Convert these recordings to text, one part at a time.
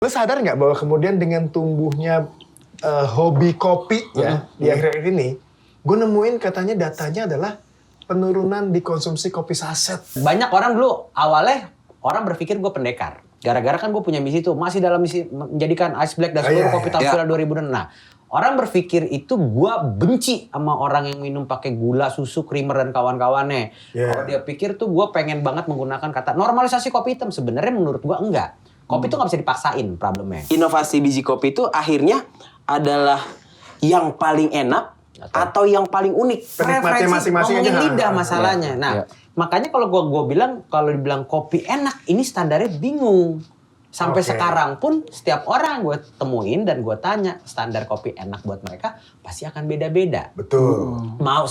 Lo sadar nggak bahwa kemudian dengan tumbuhnya hobi kopi ya di akhir-akhir ini, gue nemuin katanya datanya adalah penurunan di konsumsi kopi saset. Banyak orang dulu awalnya orang berpikir gue pendekar. Gara-gara kan gue punya misi tuh, masih dalam misi menjadikan Ice Black dan seluruh kopi Tafsila 2006. Nah, orang berpikir itu gue benci sama orang yang minum pakai gula, susu, creamer dan kawan-kawannya. Kalau dia pikir tuh gue pengen banget menggunakan kata normalisasi kopi hitam. Sebenarnya menurut gue enggak. Kopi itu nggak bisa dipaksain problemnya. Inovasi biji kopi itu akhirnya adalah yang paling enak atau yang paling unik. Penikmatnya masing-masing aja. Ngomongin lidah masalahnya. Nah, makanya kalau gue bilang, kalau dibilang kopi enak, ini standarnya bingung. Sampai sekarang pun setiap orang gue temuin dan gue tanya standar kopi enak buat mereka pasti akan beda-beda. Betul. Mau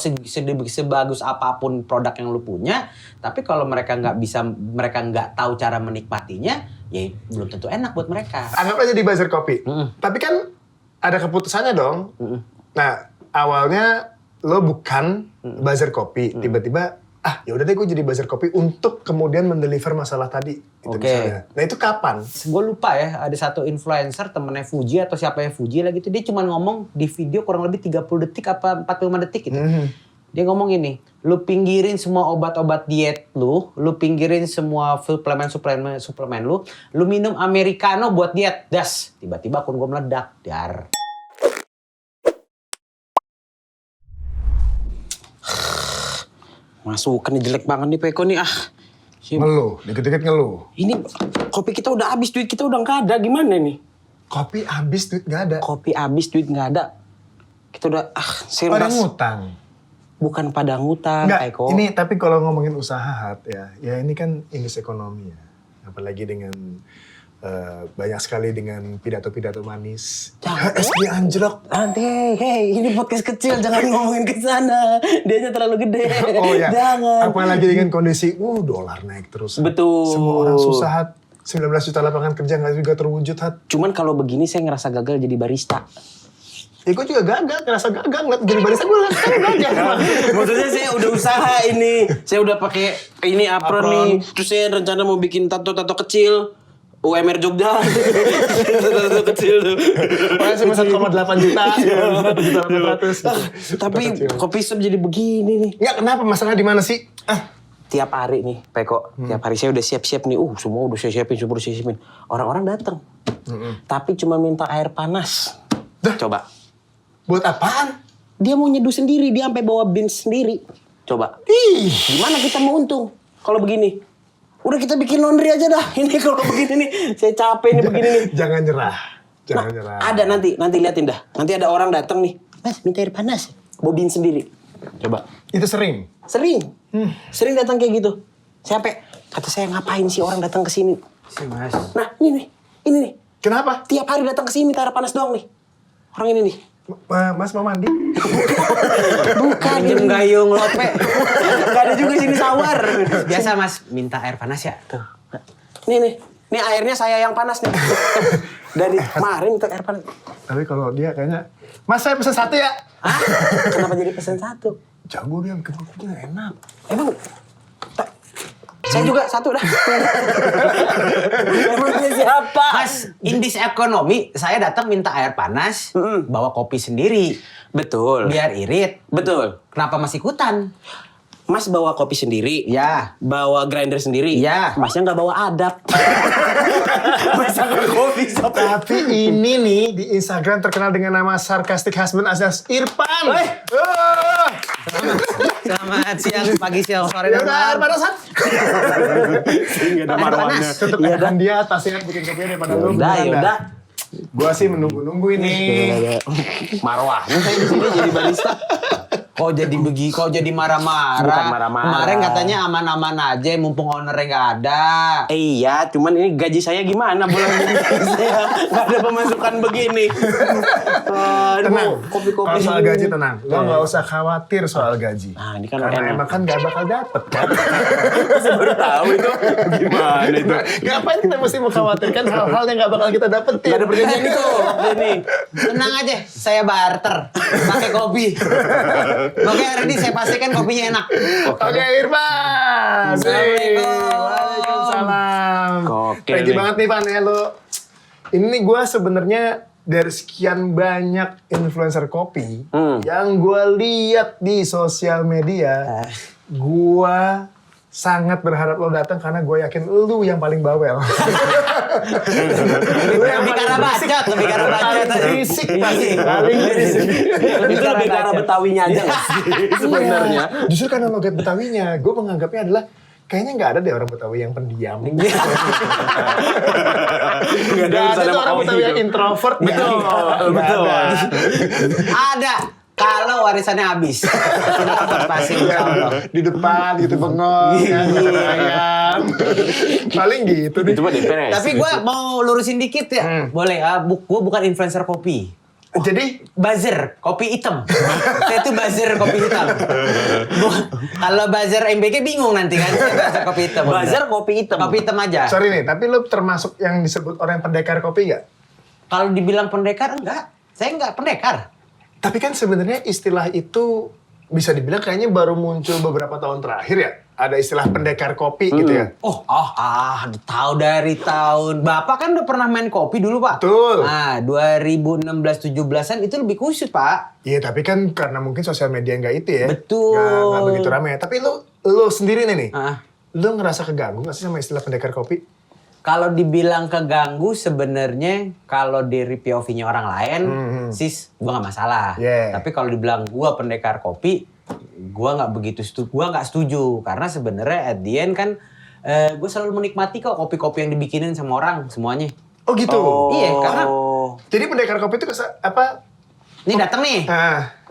sebagus apapun produk yang lu punya, tapi kalau mereka nggak tahu cara menikmatinya, ya belum tentu enak buat mereka. Anggap aja di buzzer kopi. Tapi kan ada keputusannya dong. Nah, awalnya lo bukan buzzer kopi, tiba-tiba ya udah deh gue jadi buzzer kopi untuk kemudian mendeliver masalah tadi itu misalnya. Nah itu kapan? Gue lupa ya, ada satu influencer temennya Fuji atau siapa yang Fuji lah gitu, dia cuma ngomong di video kurang lebih 30 detik apa 45 detik gitu. Dia ngomong gini, lu pinggirin semua obat-obat diet lu pinggirin semua suplemen lu minum americano buat diet, das. Tiba-tiba akun gue meledak, dar. Masukan jelek banget nih Peko nih Ngeluh, dikit-dikit ngeluh. Ini kopi kita udah habis, duit kita udah nggak ada, gimana nih? Kopi habis, duit nggak ada. Kopi habis, duit nggak ada. Kita udah pada ngutang. Bukan pada ngutang, Peko. Ini tapi kalau ngomongin usaha ya ini kan industri ekonomi ya. Apalagi dengan banyak sekali dengan pidato-pidato manis. SG anjlok. Nanti, ini podcast kecil, jangan ngomongin ke sana. Dianya terlalu gede. Oh ya. Jangan. Apalagi dengan kondisi, dolar naik terus. Betul. Semua orang susah, 19 juta lapangan kerja nggak juga terwujud, Cuman kalau begini saya ngerasa gagal jadi barista. Ya gue juga ngerasa gagal ngeliat jadi barista, gue gagal. Maksudnya saya udah usaha ini. Saya udah pakai ini apron nih. Terus saya rencana mau bikin tato-tato kecil. UMR Jogja. Tato kecil tuh. Makanya cuma 1,8 juta. 1,800. Tapi kopi shop jadi begini nih. Nggak, kenapa? Masalah di mana sih? Tiap hari nih, Peko. Tiap hari saya udah siap-siap nih. Semua udah saya siapin, semua udah saya siapin. Orang-orang datang. Tapi cuma minta air panas. Coba. Buat apaan? Dia mau nyeduh sendiri, dia sampai bawa bin sendiri. Coba. Gimana kita mau untung kalau begini? Udah kita bikin laundry aja dah. Ini kalau begini nih, saya capek nih begini nih. Jangan nyerah. Jangan nyerah. Ada nanti liatin dah. Nanti ada orang datang nih. Mas, minta air panas. Bawa bin sendiri. Coba. Itu sering? Sering. Sering datang kayak gitu. Sampai kata saya, ngapain sih orang datang ke sini? Mas. Nah, ini nih. Kenapa? Tiap hari datang ke sini minta air panas doang nih. Orang ini nih. Mas mau mandi? Bukan. Minjem gayung lope. Gak ada juga sini sawar. Biasa Mas minta air panas ya? Tuh. Nih airnya saya yang panas nih. Dari kemarin minta air panas. Tapi kalau dia kayaknya, Mas saya pesan satu ya. Hah? Kenapa jadi pesan satu? Jago dia bikin kopinya enak. Emang saya juga satu dah. Emang dia siapa? Mas, indis ekonomi, saya datang minta air panas, bawa kopi sendiri. Betul. Biar irit. Betul. Kenapa Mas ikutan? Mas bawa kopi sendiri. Ya. Bawa grinder sendiri. Ya. Masnya nggak bawa adab. Masa kopi shop. Tapi ini nih di Instagram terkenal dengan nama Sarcastic Husband Azaz Irfan. Selamat siang, pagi, siang, sore, dan Air malam. panas. Nggak ada marwahnya. Tetep enakan dia tasnya bikin kopinya daripada lu. Yaudah. Gua sih menunggu ini. Marwahnya saya di sini jadi barista. Kok jadi marah-marah? Bukan marah-marah. Kemarin katanya aman-aman aja, mumpung ownernya nggak ada. Iya, cuman ini gaji saya gimana bulan ini saya nggak ada pemasukan begini. Tenang, kopi-kopi kalau soal gaji tenang. Lo nggak usah khawatir soal gaji. Nah, ini kan karena enak. emang kan nggak bakal dapet kan. Saya baru tahu itu gimana itu. Ngapain kita mesti mengkhawatirkan hal-hal yang nggak bakal kita dapetin? Gak ada perjanjian itu. Ini. Tenang aja, saya barter pakai kopi. Oke, hari ini saya pastikan kopinya enak. Oke, Irfan. Assalamualaikum. Waalaikumsalam. Gokil Thank you nih. banget nih, Pan. Ya, lo Ini gue sebenarnya dari sekian banyak influencer kopi yang gue lihat di sosial media, gue sangat berharap lo datang karena gue yakin lu yang paling bawel. Lebih karena bacot, lebih karena bacot. Berisik pasti. Paling berisik. Itu lebih ke arah Betawinya aja nggak sih sebenarnya. Iya. Justru karena logat Betawinya, gue menganggapnya adalah kayaknya nggak ada deh orang Betawi yang pendiam. Nggak ada tuh orang Betawi yang introvert. Betul. Ada. Kalau warisannya habis. Pasti insya Allah. Di depan gitu bengong. Ayam. Paling gitu deh. Itu mah depresi. Tapi gue mau lurusin dikit ya. Boleh. Gue bukan influencer kopi. Jadi Buzzer, kopi hitam. Saya tuh buzzer kopi hitam. Kalau buzzer MBK bingung nanti kan. Saya buzzer kopi hitam. Buzzer kopi hitam. Kopi hitam aja. sorry nih, tapi lu termasuk yang disebut orang pendekar kopi nggak? Kalau dibilang pendekar enggak. Saya enggak pendekar. Tapi kan sebenarnya istilah itu bisa dibilang kayaknya baru muncul beberapa tahun terakhir ya. Ada istilah pendekar kopi gitu ya. Tahu dari tahun. Bapak kan udah pernah main kopi dulu, Pak. Betul. Nah, 2016-17an itu lebih kusut, Pak. Iya, tapi kan karena mungkin sosial media nggak itu ya. Betul. Nggak begitu ramai. Tapi lu sendiri nih. Ah. Lu ngerasa keganggu nggak sih sama istilah pendekar kopi? Kalau dibilang keganggu sebenarnya kalau dari POV-nya orang lain, sis, gua nggak masalah. Yeah. Tapi kalau dibilang gua pendekar kopi, gua nggak begitu gua nggak setuju karena sebenarnya at the end kan gua selalu menikmati kok kopi-kopi yang dibikinin sama orang semuanya. Oh gitu. Iya, karena Jadi pendekar kopi itu apa? ini datang nih,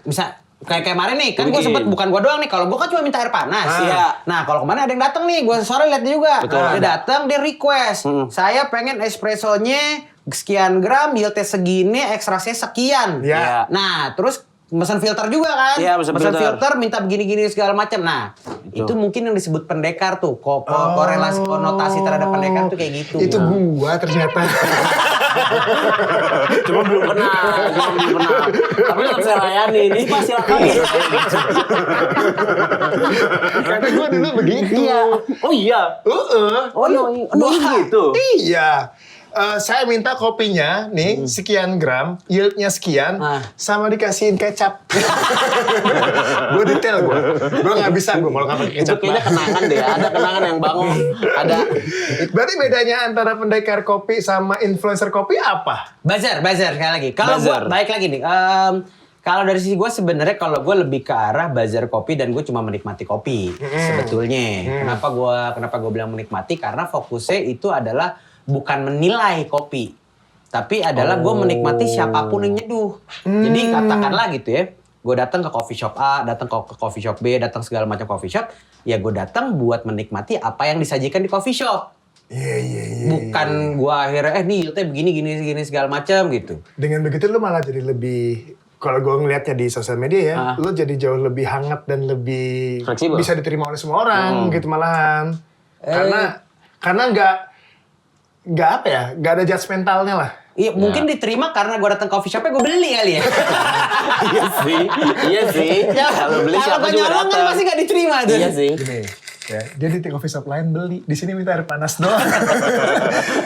bisa kayak kemarin nih kan gue sempet bukan gue doang nih, kalau gue kan cuma minta air panas ya. Nah kalau kemarin ada yang datang nih, gue sore lihat dia juga. Dia datang, dia request, saya pengen espressonya sekian gram, yieldnya segini, ekstraksinya sekian. Ya. Nah terus pesan filter juga kan? Iya, pesan filter. minta begini-gini segala macam. Nah itu mungkin yang disebut pendekar tuh, korelasi konotasi terhadap pendekar tuh kayak gitu. Itu gua ternyata. Cuma belum pernah. Tapi tetap saya layani. Ini pasti silakan. Karena gua dulu begitu. Iya. Oh iya. Oh gitu. Iya. Saya minta kopinya nih sekian gram, yieldnya sekian, sama dikasihin kecap. Gue detail gue nggak bisa gue kalau nggak pakai Itu kecap. kayaknya kenangan deh. Ada kenangan yang bangun. Ada. Berarti bedanya antara pendekar kopi sama influencer kopi apa? Buzzer sekali lagi. Kalau Buzzer. gue baik lagi nih. Kalau dari sisi gue sebenarnya kalau gue lebih ke arah buzzer kopi dan gue cuma menikmati kopi sebetulnya. Kenapa gue bilang menikmati? Karena fokusnya itu adalah bukan menilai kopi, tapi adalah gue menikmati siapapun yang nyeduh. Jadi katakanlah gitu ya, gue datang ke coffee shop A, datang ke coffee shop B, datang segala macam coffee shop, ya gue datang buat menikmati apa yang disajikan di coffee shop. Iya. Bukan gue akhirnya nih yieldnya begini segala macam gitu. Dengan begitu lu malah jadi lebih, kalau gue ngeliatnya di sosial media ya, lu jadi jauh lebih hangat dan lebih Fleksibel. bisa diterima oleh semua orang gitu malahan. Karena nggak apa ya, nggak ada judgmentalnya lah. Iya, mungkin diterima karena gue datang coffee shopnya gue beli kali ya. Iya sih. Kalau beli siapa gue juga nyolong kan datang. pasti gak diterima tuh. Iya sih. Gini, ya, dia di coffee shop lain beli, di sini minta air panas doang.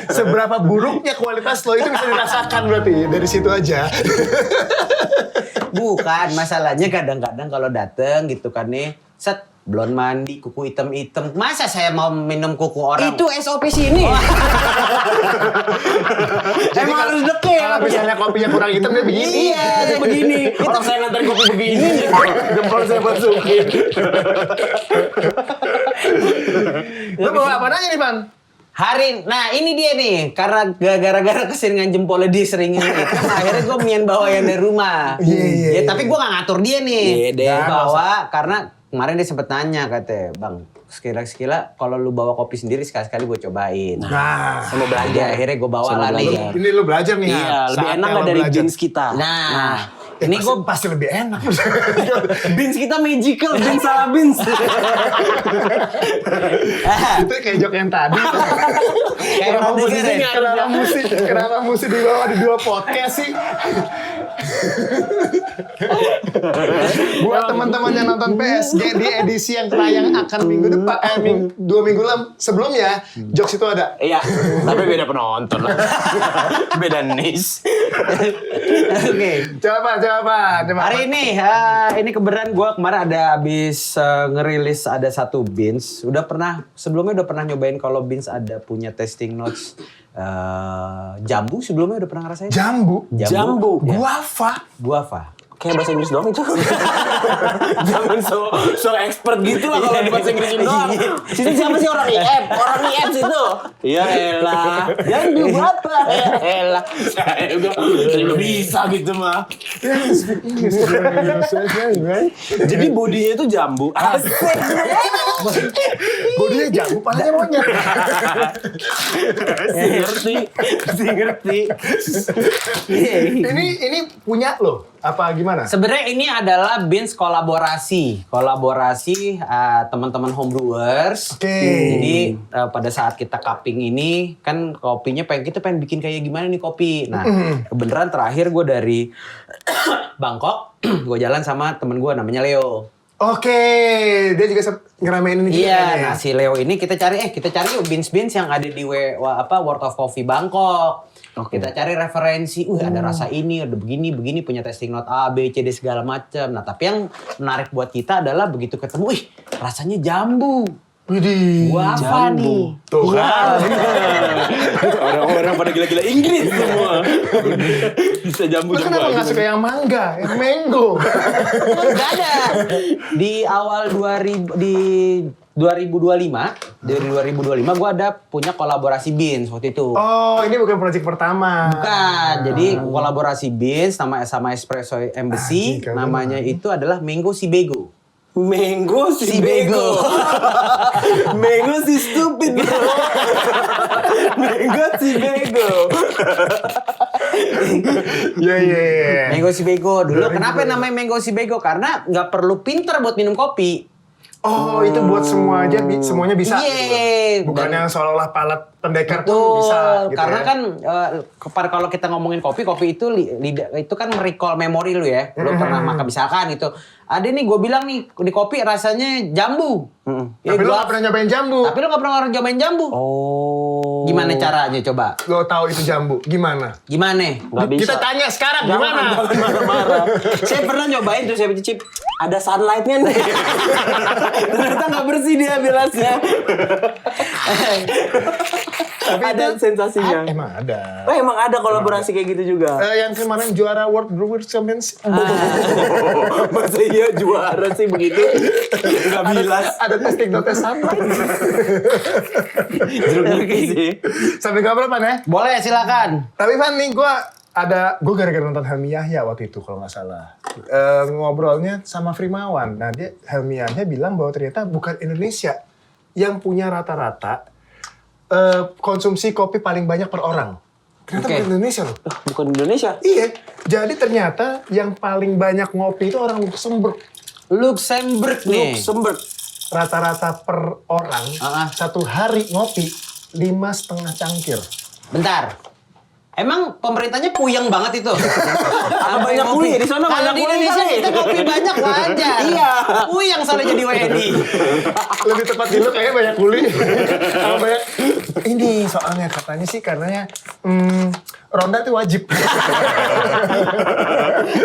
Seberapa buruknya kualitas lo itu bisa dirasakan berarti dari situ aja. Bukan, masalahnya kadang-kadang kalau dateng gitu kan nih, set blond mandi, kuku hitam-hitam. Masa saya mau minum kuku orang? Itu SOP sini. Emang harus detail. Kalau misalnya kopinya kurang hitam dia begini. Iya, kayak begini. Orang saya nganterin kopi begini. Jempol saya masukin. Lo bawa apa nanya nih, Pan? Nah ini dia nih, karena gara-gara keseringan jempolnya dia seringin itu, akhirnya gue pengen bawa yang dari rumah. Iya. Ya, tapi gue gak ngatur dia nih. Iya, Dia bawa, karena kemarin dia sempet nanya katanya, Bang, sekila kalau lu bawa kopi sendiri sekali-sekali gue cobain. Nah, Sama belajar. Akhirnya gue bawa Sama lah nih. belajar. ini lo belajar nih. Iya, lebih enak nggak dari jeans kita. Nah, Ini gue pasti lebih enak. Beans kita magical, beans salah beans. Itu kayak jok yang tadi. kayak Kenapa mesti dibawa di 2 podcast sih? Buat teman-teman yang nonton PSG di edisi yang tayang akan minggu depan, 2 minggu sebelumnya, jokes itu ada. Iya, tapi beda penonton lah. Beda niche. Oke. Coba. Hari ini, ini kebenaran gue kemarin ada habis ngerilis ada satu beans. Sebelumnya udah pernah nyobain kalau beans ada punya tasting notes jambu. Sebelumnya udah pernah ngerasain? Jambu. Guava. Kayak bahasa Inggris doang itu. Jangan so expert gitu lah kalau di bahasa Inggris doang. Situ siapa sih orang IF? Orang IF situ. Ya elah. Jangan dulu apa? Ya elah. Saya juga bisa gitu mah. Jadi bodinya itu jambu. Asik. Bodinya jambu, palanya monyet. Ngerti. Ini punya lo apa gimana? Sebenarnya ini adalah beans kolaborasi teman-teman homebrewers. Oke. Jadi pada saat kita cupping ini kan kopinya kita pengen bikin kayak gimana nih kopi. Nah kebenaran terakhir gue dari Bangkok, gue jalan sama temen gue namanya Leo. Oke, dia juga ngeramein ini juga. Iya, nah si Leo ini kita cari yuk beans yang ada di World of Coffee Bangkok. Kita cari referensi, ada rasa ini, ada begini, punya tasting note A, B, C, D segala macam. Nah, tapi yang menarik buat kita adalah begitu ketemu, rasanya jambu. Widih, guava nih. Tuh kan. Orang-orang pada gila-gila Inggris semua. Bisa jambu. Lu kenapa nggak suka yang mangga, yang mango? Nggak ada. Di awal 2025 gue ada punya kolaborasi beans waktu itu. Oh, ini bukan project pertama. Bukan. Jadi kolaborasi beans sama Espresso Embassy, namanya itu adalah Mango Sibego. Mango Sibego. Mango si stupid bro. Mango Sibego. Iya. Mango Sibego dulu. Kenapa namanya Mango Sibego? Karena nggak perlu pinter buat minum kopi. Oh, itu buat semuanya bisa. Iya. Bukan yang seolah-olah palat pendekar Betul, pun bisa. Gitu karena ya. kan kalau kita ngomongin kopi itu itu kan recall memori lu ya. Lu pernah makan misalkan itu. Ada nih gue bilang nih di kopi rasanya jambu. Tapi lu gak pernah nyobain jambu. Tapi lu gak pernah nyobain jambu. Oh. Gimana caranya coba? Lo tahu itu jambu, gimana? Gimana? Gak bisa. Kita tanya sekarang gimana? Jangan marah-marah. Saya pernah nyobain terus saya cicip. Ada sunlightnya nih. Ternyata gak bersih dia bilasnya. Tapi ada itu, sensasinya. Emang ada. Oh emang ada kolaborasi kayak gitu juga. Yang kemarin juara World Brewers Championship. Masa iya juara sih begitu? Gak bilas. Ada testing notes sampai. Jeruk sih. Sampai kapan Pan ya? Boleh silakan. Tapi Pan nih gue gara-gara nonton Helmi Yahya waktu itu kalau nggak salah. Ngobrolnya sama Frimawan. Nah dia Helmi Yahya bilang bahwa ternyata bukan Indonesia yang punya rata-rata konsumsi kopi paling banyak per orang. Ternyata bukan Indonesia loh. Bukan Indonesia? Iya. Jadi ternyata yang paling banyak ngopi itu orang Luxembourg. Luxembourg nih. Luxembourg. Rata-rata per orang satu hari ngopi 5,5 cangkir. Bentar. Emang pemerintahnya puyeng banget itu. Banyak kuli di sana. Kalau di Indonesia kita kopi banyak wajar. Iya. Puyeng soalnya jadi WNI. Lebih tepat dulu kayaknya banyak kuli. Kalau banyak ini soalnya katanya sih karenanya ronda itu wajib.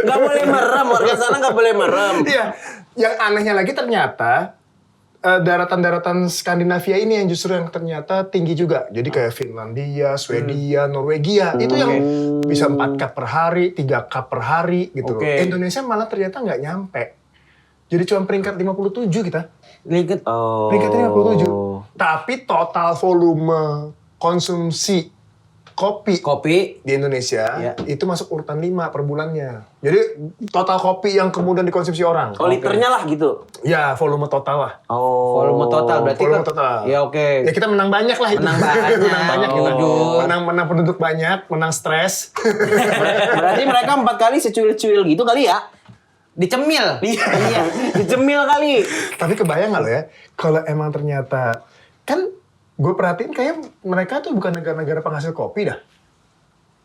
Gak boleh merem, warga sana gak boleh merem. Iya. Yang anehnya lagi ternyata daratan-daratan Skandinavia ini yang justru yang ternyata tinggi juga. Jadi kayak Finlandia, Swedia, Norwegia. Itu yang bisa 4 cup per hari, 3 cup per hari gitu. Indonesia malah ternyata nggak nyampe. Jadi cuma peringkat 57 kita. Peringkat 57. Tapi total volume konsumsi kopi di Indonesia itu masuk urutan 5 per bulannya. Jadi total kopi yang kemudian dikonsumsi orang. Oh, liternya lah gitu. Ya, volume total lah. Oh. Volume total berarti Volume total. Ya oke. Ya kita menang banyak lah itu. Menang banyak. menang banyak kita. Jujur. Menang penduduk banyak, menang stres. Berarti mereka 4 kali secuil-cuil gitu kali ya? Dicemil. Iya, dicemil kali. Tapi kebayang nggak lo ya, kalau emang ternyata, kan gue perhatiin kayak mereka tuh bukan negara-negara penghasil kopi dah.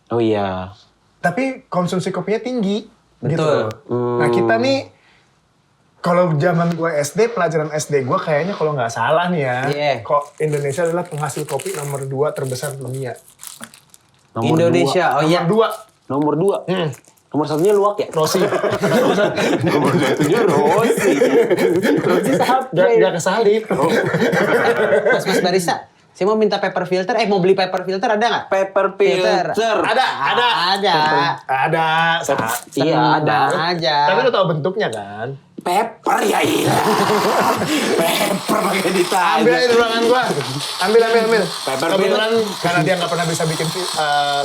Oh iya. Tapi konsumsi kopinya tinggi. Betul. Gitu loh. Nah kita nih, kalau zaman gue SD, pelajaran SD gue kayaknya kalau nggak salah nih ya, kok Indonesia adalah penghasil kopi nomor 2 terbesar dunia. Indonesia, oh iya. Nomor 2. Nomor 1-nya luwak ya? Rossi. Nomor 1-nya Rossi. Rossi siapa? Gak kesalip. Mas barista, saya mau minta paper filter. Mau beli paper filter ada nggak? Paper filter. Ada. Iya, ada. Aja. Tapi lo tau bentuknya kan? Paper ya iya. Paper pakai ditanya. Ambil aja di ruangan gua. Ambil. Paper Kebetulan karena dia nggak pernah bisa bikin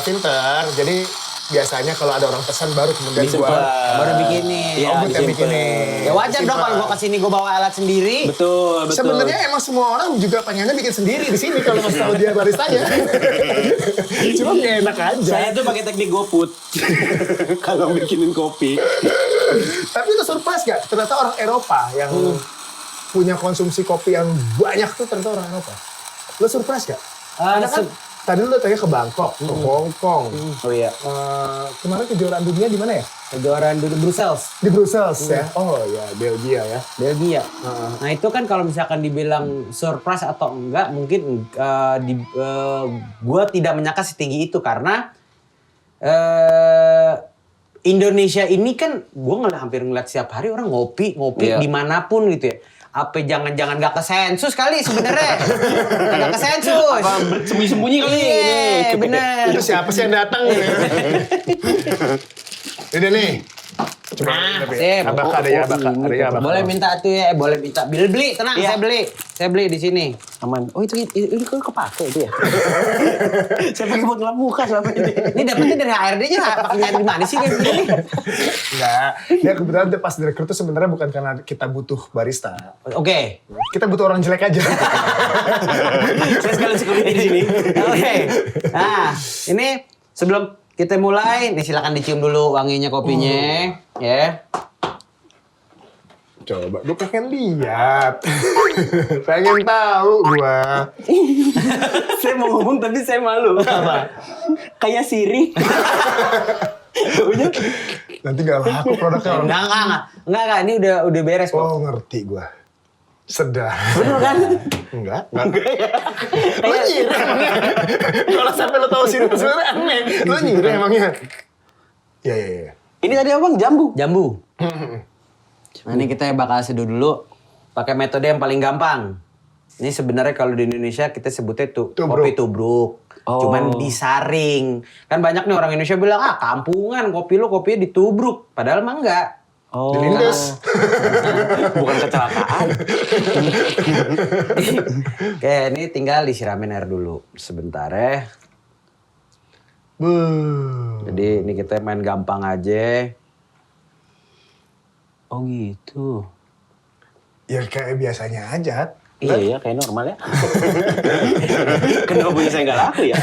filter, jadi biasanya kalau ada orang pesan baru kemudian gua baru bikinin. Iya, kita bikinin. Ya wajar dong kalau gua kesini gua bawa alat sendiri. Betul. Sebenarnya emang semua orang juga pengennya bikin sendiri di sini kalau ngasih tahu dia baristanya. Cuma nggak enak aja. Saya tuh pakai teknik GoFood kalau bikinin kopi. Tapi itu surprise gak? Ternyata orang Eropa yang punya konsumsi kopi yang banyak tuh ternyata orang Eropa. Lo surprise gak? Karena kan tadi lo tanya ke Bangkok, ke Hong Kong. Oh iya. Kemarin kejuaraan dunia di mana ya? Kejuaraan di Brussels. Di Brussels ya? Oh ya, Belgia ya. Belgia. Nah itu kan kalau misalkan dibilang surprise atau enggak, mungkin gue tidak menyangka setinggi itu karena Indonesia ini kan gue hampir ngeliat setiap hari orang ngopi dimanapun gitu ya. Apa jangan-jangan gak kesensus kali sebenarnya? Gak kesensus. Apa sembunyi-sembunyi kali? Iya, bener. Itu siapa sih yang datang? Udah nih. Coba, sip. Abaka ada ya, Abaka. Ada ya, Abaka. Boleh minta tuh ya, boleh minta. Beli, tenang, Iya. Saya beli di sini. Aman. Oh itu kok kepake itu ya? Saya pakai buat ngelap muka selama ini. Ini dapetnya dari HRD aja, pakai nyari di mana sih kayak begini? Enggak. Ya kebetulan dia pas direkrut tuh sebenarnya bukan karena kita butuh barista. Oke. Kita butuh orang jelek aja. Saya sekali security di sini. Oke. Nah, ini sebelum kita mulai, nih silakan dicium dulu wanginya kopinya, ya. Coba, gue pengen lihat. Pengen tahu gua. Saya mau ngomong tapi saya malu. Apa? Kayak Siri. Nanti gak laku produknya orang. Enggak, ini udah beres kok. Oh, ngerti gua. Sedap. Bener kan? Enggak ya. Lo nyiri emangnya. Kalau sampai lo tahu sini sebenarnya aneh. Lo nyiri emangnya. Iya. Ini tadi abang jambu. Nah, ini kita bakal seduh dulu pakai metode yang paling gampang. Ini sebenarnya kalau di Indonesia kita sebutnya kopi tubruk. Oh. Cuman disaring. Kan banyak nih orang Indonesia bilang, kampungan kopinya ditubruk. Padahal mah enggak. Oh. Dilindes. Bukan kecelakaan. Oke, ini tinggal disiramin air dulu sebentar ya. Jadi ini kita main gampang aja. Oh gitu. Ya kayak biasanya aja. Iya, kayak normal ya. Kenapa punya saya nggak laku ya?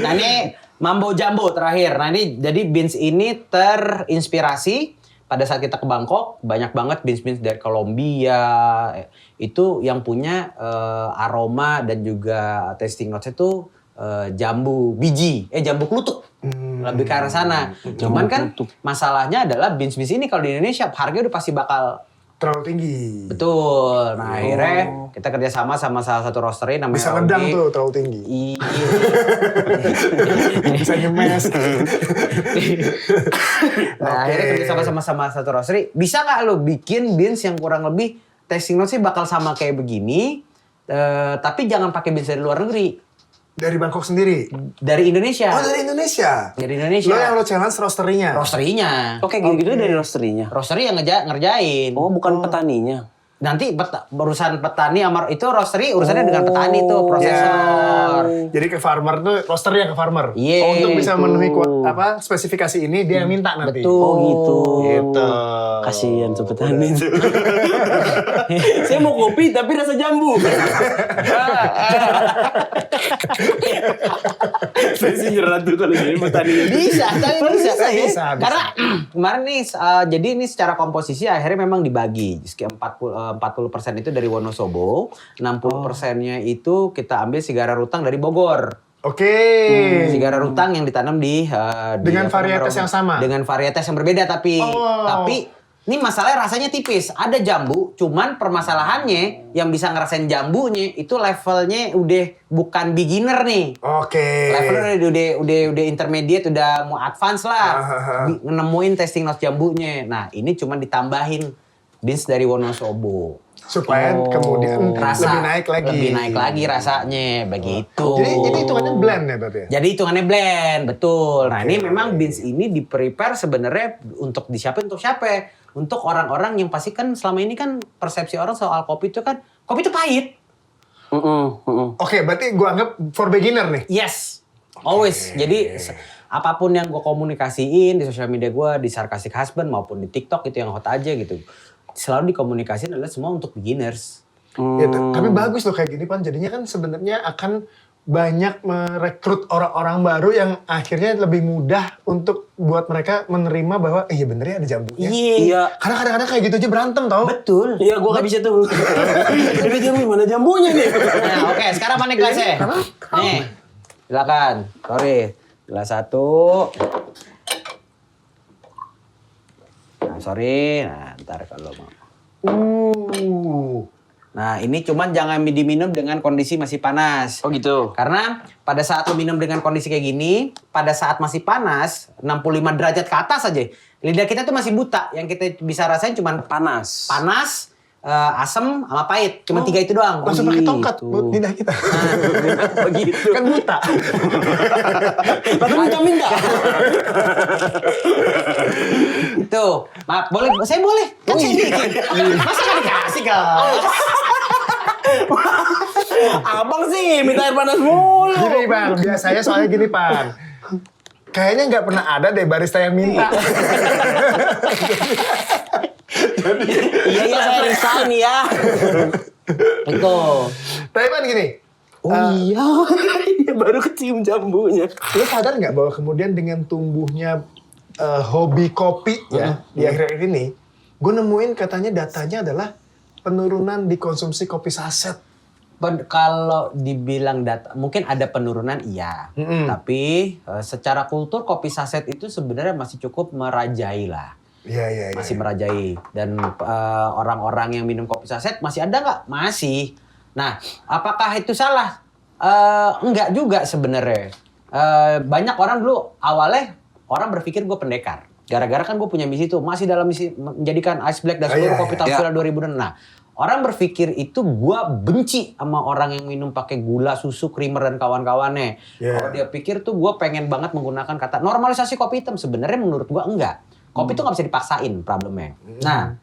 Nah ini Mambo Jambo terakhir. Nah ini jadi beans ini terinspirasi pada saat kita ke Bangkok. Banyak banget beans dari Kolombia. Itu yang punya aroma dan juga tasting notes itu jambu biji. Jambu klutuk. Lebih ke arah sana. Cuman kan masalahnya adalah beans ini kalau di Indonesia harganya udah pasti bakal terlalu tinggi. Betul. Nah akhirnya kita kerjasama sama salah satu roastery namanya bisa ngedang tuh terlalu tinggi. Iya. Bisa nyemes. Nah akhirnya kerjasama sama satu roastery. Bisa nggak lo bikin beans yang kurang lebih tasting notes bakal sama kayak begini, tapi jangan pakai beans dari luar negeri. Dari Bangkok sendiri? Dari Indonesia. Oh dari Indonesia? Dari Indonesia. Lo yang lo challenge roastery-nya? Roastery-nya. Oke, gitu-gitu dari roastery-nya. Roastery yang ngerjain. Oh, bukan petaninya. nanti urusan petani sama itu roastery urusannya dengan petani tuh prosesor. Jadi ke farmer tuh roasternya ke farmer. Iya. Untuk bisa memenuhi spesifikasi ini dia yang minta nanti. Betul. Oh gitu. Gitu. Kasihan tuh petani tuh. Saya mau kopi tapi rasa jambu. Saya sih nyerah tuh kalau jadi petani. Bisa, tapi bisa. Bisa. Karena kemarin nih, jadi ini secara komposisi akhirnya memang dibagi. 40% itu dari Wonosobo, 60%-nya itu kita ambil sigara rutang dari Bogor. Oke. Sigara rutang yang ditanam di Dengan varietas yang sama? Dengan varietas yang berbeda tapi ini masalahnya rasanya tipis. Ada jambu, cuman permasalahannya yang bisa ngerasain jambunya itu levelnya udah bukan beginner nih. Oke. Levelnya udah intermediate, udah mau advance lah. Nemuin testing notes jambunya. Nah, ini cuman ditambahin beans dari Wonosobo. Supaya kemudian lebih naik lagi. Lebih naik lagi rasanya, begitu. Jadi hitungannya blend ya berarti ya? Jadi hitungannya blend, betul. Nah ini memang beans ini di-prepare sebenarnya untuk disiapin untuk siapa? Untuk orang-orang yang pasti kan selama ini kan persepsi orang soal kopi itu kan, kopi itu pahit. Oke, berarti gue anggap for beginner nih? Yes, always. Jadi apapun yang gue komunikasiin di sosial media gue, di Sarcastic Husband maupun di TikTok itu yang hot aja gitu. Selalu dikomunikasiin adalah semua untuk beginners. Ya, tapi bagus loh kayak gini Pan. Jadinya kan sebenarnya akan banyak merekrut orang-orang baru yang akhirnya lebih mudah untuk buat mereka menerima bahwa iya bener ya ada jambunya. Iya. Karena kadang-kadang kayak gitu aja berantem tau. Betul. Iya, gua gak bisa tuh. Ada jambu, mana jambunya nih? Nah, oke, sekarang mana gelasnya? Nih, silakan. Sorry, gelas satu. Nah, sorry. Nah, ntar kalau mau. Nah, ini cuman jangan diminum dengan kondisi masih panas. Oh gitu. Karena pada saat lo minum dengan kondisi kayak gini, pada saat masih panas, 65 derajat ke atas aja, lidah kita tuh masih buta. Yang kita bisa rasain cuman Panas. asam, sama pahit. Cuma 3 itu doang. Langsung pakai tongkat buat lidah kita. Begitu. Kan buta. Tapi minta. Tuh, maaf, boleh, saya boleh. Kan saya bikin. Masa gak dikasih, guys? Abang sih minta air panas mulu. Gini Bang, biasanya soalnya gini Pan. Kayaknya nggak pernah ada deh barista yang minta. Iya, saya resign ya. Itu. Tapi Pan gini, Iya, baru kecium jambunya. lo sadar nggak bahwa kemudian dengan tumbuhnya hobi kopi ya di akhir-akhir ini, gue nemuin katanya datanya adalah penurunan di konsumsi kopi saset. Kalau dibilang data, mungkin ada penurunan iya. Tapi secara kultur kopi saset itu sebenarnya masih cukup merajai lah. Iya. Masih merajai. Dan orang-orang yang minum kopi saset masih ada nggak? Masih. Nah, apakah itu salah? Enggak juga sebenarnya. Banyak orang dulu awalnya orang berpikir gue pendekar. Gara-gara kan gue punya misi tuh, masih dalam misi menjadikan Ice Black dan seluruh kopi Tafsila 2006. Nah, orang berpikir itu gue benci sama orang yang minum pakai gula, susu, creamer dan kawan-kawannya. Kalau dia pikir tuh gue pengen banget menggunakan kata normalisasi kopi hitam. Sebenarnya menurut gue enggak. Kopi tuh nggak bisa dipaksain problemnya. Nah,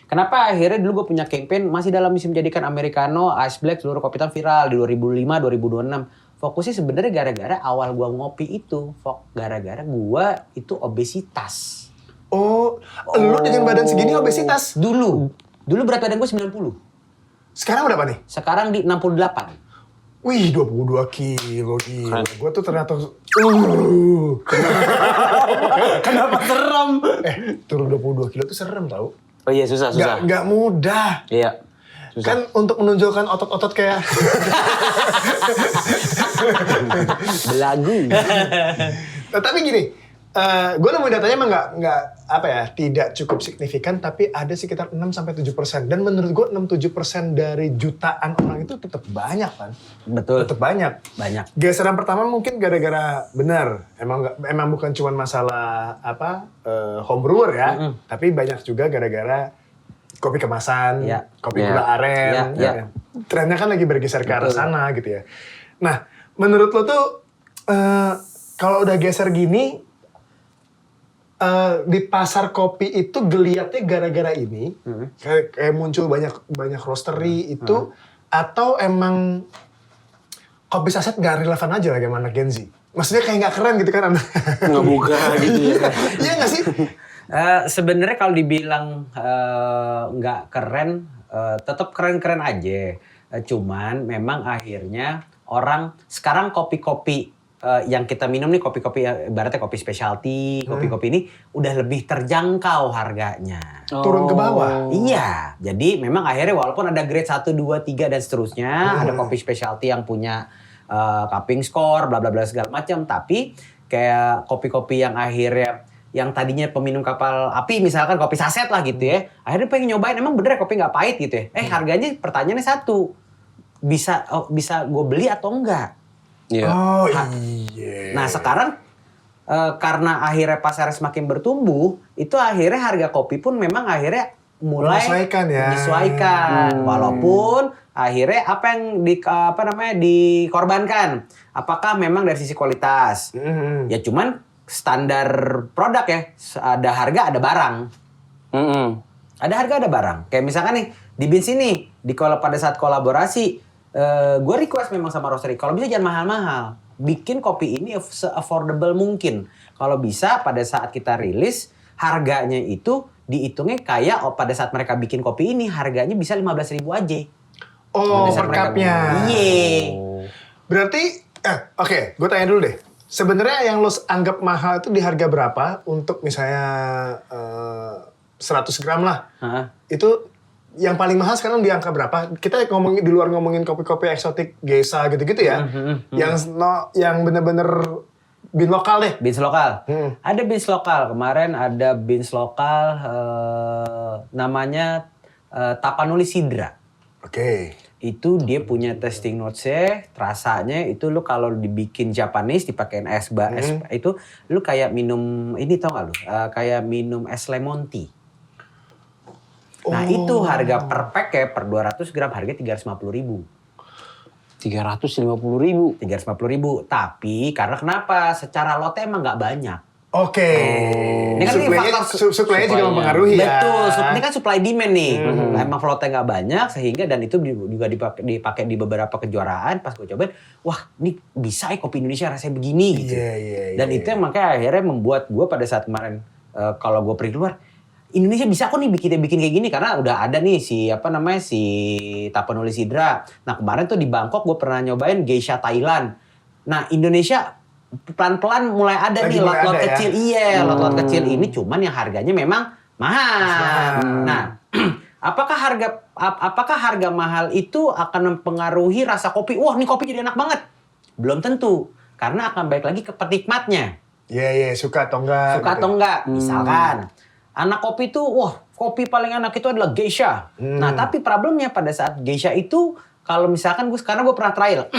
kenapa akhirnya dulu gue punya campaign masih dalam misi menjadikan Americano, Ice Black, seluruh kopi hitam viral di 2005, 2026. Fokusnya sebenarnya gara-gara awal gue ngopi itu, gara-gara gue itu obesitas. Oh, lu dengan badan segini obesitas? Dulu berat badan gue 90. Sekarang berapa nih? Sekarang di 68. Wih, 22 kilo gila. Gue tuh ternyata... Kenapa serem? Turun 22 kilo tuh serem tau. Oh iya, susah. Nggak mudah. Iya. Susah. Kan untuk menonjolkan otot-otot kayak... Belagu. Nah, tapi gini, gue nemuin datanya emang tidak cukup signifikan, tapi ada sekitar 6-7%. Dan menurut gue 6-7% dari jutaan orang itu tetap banyak kan? Betul. Tetap banyak. Banyak. Geseran pertama mungkin gara-gara benar, emang bukan cuma masalah home brewer ya, tapi banyak juga gara-gara kopi kemasan, kopi gula aren. Trennya kan lagi bergeser ke arah sana gitu ya. Nah, menurut lo tuh kalau udah geser gini, di pasar kopi itu geliatnya gara-gara ini, kayak muncul banyak roastery itu, atau emang kopi saset nggak relevan aja lagi sama anak Gen Z? Maksudnya kayak nggak keren gitu kan? Nggak buka gitu ya. Iya nggak sih? Sebenarnya kalau dibilang nggak keren, tetap keren-keren aja. Cuman memang akhirnya orang sekarang kopi-kopi yang kita minum nih kopi-kopi ibaratnya kopi specialty, kopi-kopi ini udah lebih terjangkau harganya. Turun ke bawah. Iya, jadi memang akhirnya walaupun ada grade 1, 2, 3 dan seterusnya, ada kopi specialty yang punya cupping score, bla bla bla segala macam, tapi kayak kopi-kopi yang akhirnya yang tadinya peminum kapal api misalkan kopi saset lah gitu ya, akhirnya pengen nyobain emang bener kopi nggak pahit gitu ya. Harganya pertanyaannya satu, bisa gue beli atau enggak? Iya. Oh iya. Nah sekarang karena akhirnya pasar semakin bertumbuh, itu akhirnya harga kopi pun memang akhirnya mulai menyesuaikan. Walaupun akhirnya apa yang dikorbankan? Apakah memang dari sisi kualitas? Ya cuman standar produk ya, ada harga ada barang. Ada harga ada barang. Kayak misalkan nih di Beans ini, pada saat kolaborasi, gue request memang sama roastery, kalau bisa jangan mahal-mahal. Bikin kopi ini se-affordable mungkin. Kalau bisa pada saat kita rilis, harganya itu dihitungnya kayak pada saat mereka bikin kopi ini, harganya bisa 15.000 aja. Oh, per cupnya. Iya. Berarti, oke, gue tanya dulu deh. Sebenarnya yang lo anggap mahal itu di harga berapa untuk misalnya 100 gram lah. Itu yang paling mahal sekarang di angka berapa? Kita ngomongin di luar ngomongin kopi-kopi eksotik, geisha gitu-gitu ya. Yang bener-bener bean lokal deh. Beans lokal. Ada beans lokal. Kemarin ada beans lokal namanya Tapanuli Sidra. Oke. Itu dia punya tasting notes-nya, rasanya itu lu kalau dibikin Japanese dipakein es itu lu kayak minum ini tau gak lu? Kayak minum es lemon tea. Nah itu harga per pack ya, per 200 gram harganya 350.000. 350.000. 350.000. Tapi karena kenapa? Secara lotnya emang nggak banyak. Oke. Ini kan supply-nya juga mempengaruhi ya. Betul. Ini kan supply demand nih. Emang lotnya nggak banyak sehingga dan itu juga dipakai di beberapa kejuaraan. Pas gue cobain, wah ini bisa ya kopi Indonesia rasanya begini gitu. Dan itu yang makanya akhirnya membuat gue pada saat kemarin kalau gue pergi keluar, Indonesia bisa kok nih bikin kayak gini karena udah ada nih si Tapanuli Sidra. Nah kemarin tuh di Bangkok gue pernah nyobain geisha Thailand. Nah Indonesia pelan-pelan mulai ada nih lot-lot kecil. Iya, lot-lot kecil ini cuman yang harganya memang mahal. Nah, apakah harga mahal itu akan mempengaruhi rasa kopi? Wah, nih kopi jadi enak banget. Belum tentu, karena akan balik lagi ke penikmatnya. Iya, suka atau enggak. Suka atau enggak, misalkan. Anak kopi itu, wah kopi paling enak itu adalah geisha. Nah tapi problemnya pada saat geisha itu, kalau misalkan karena gue pernah trial,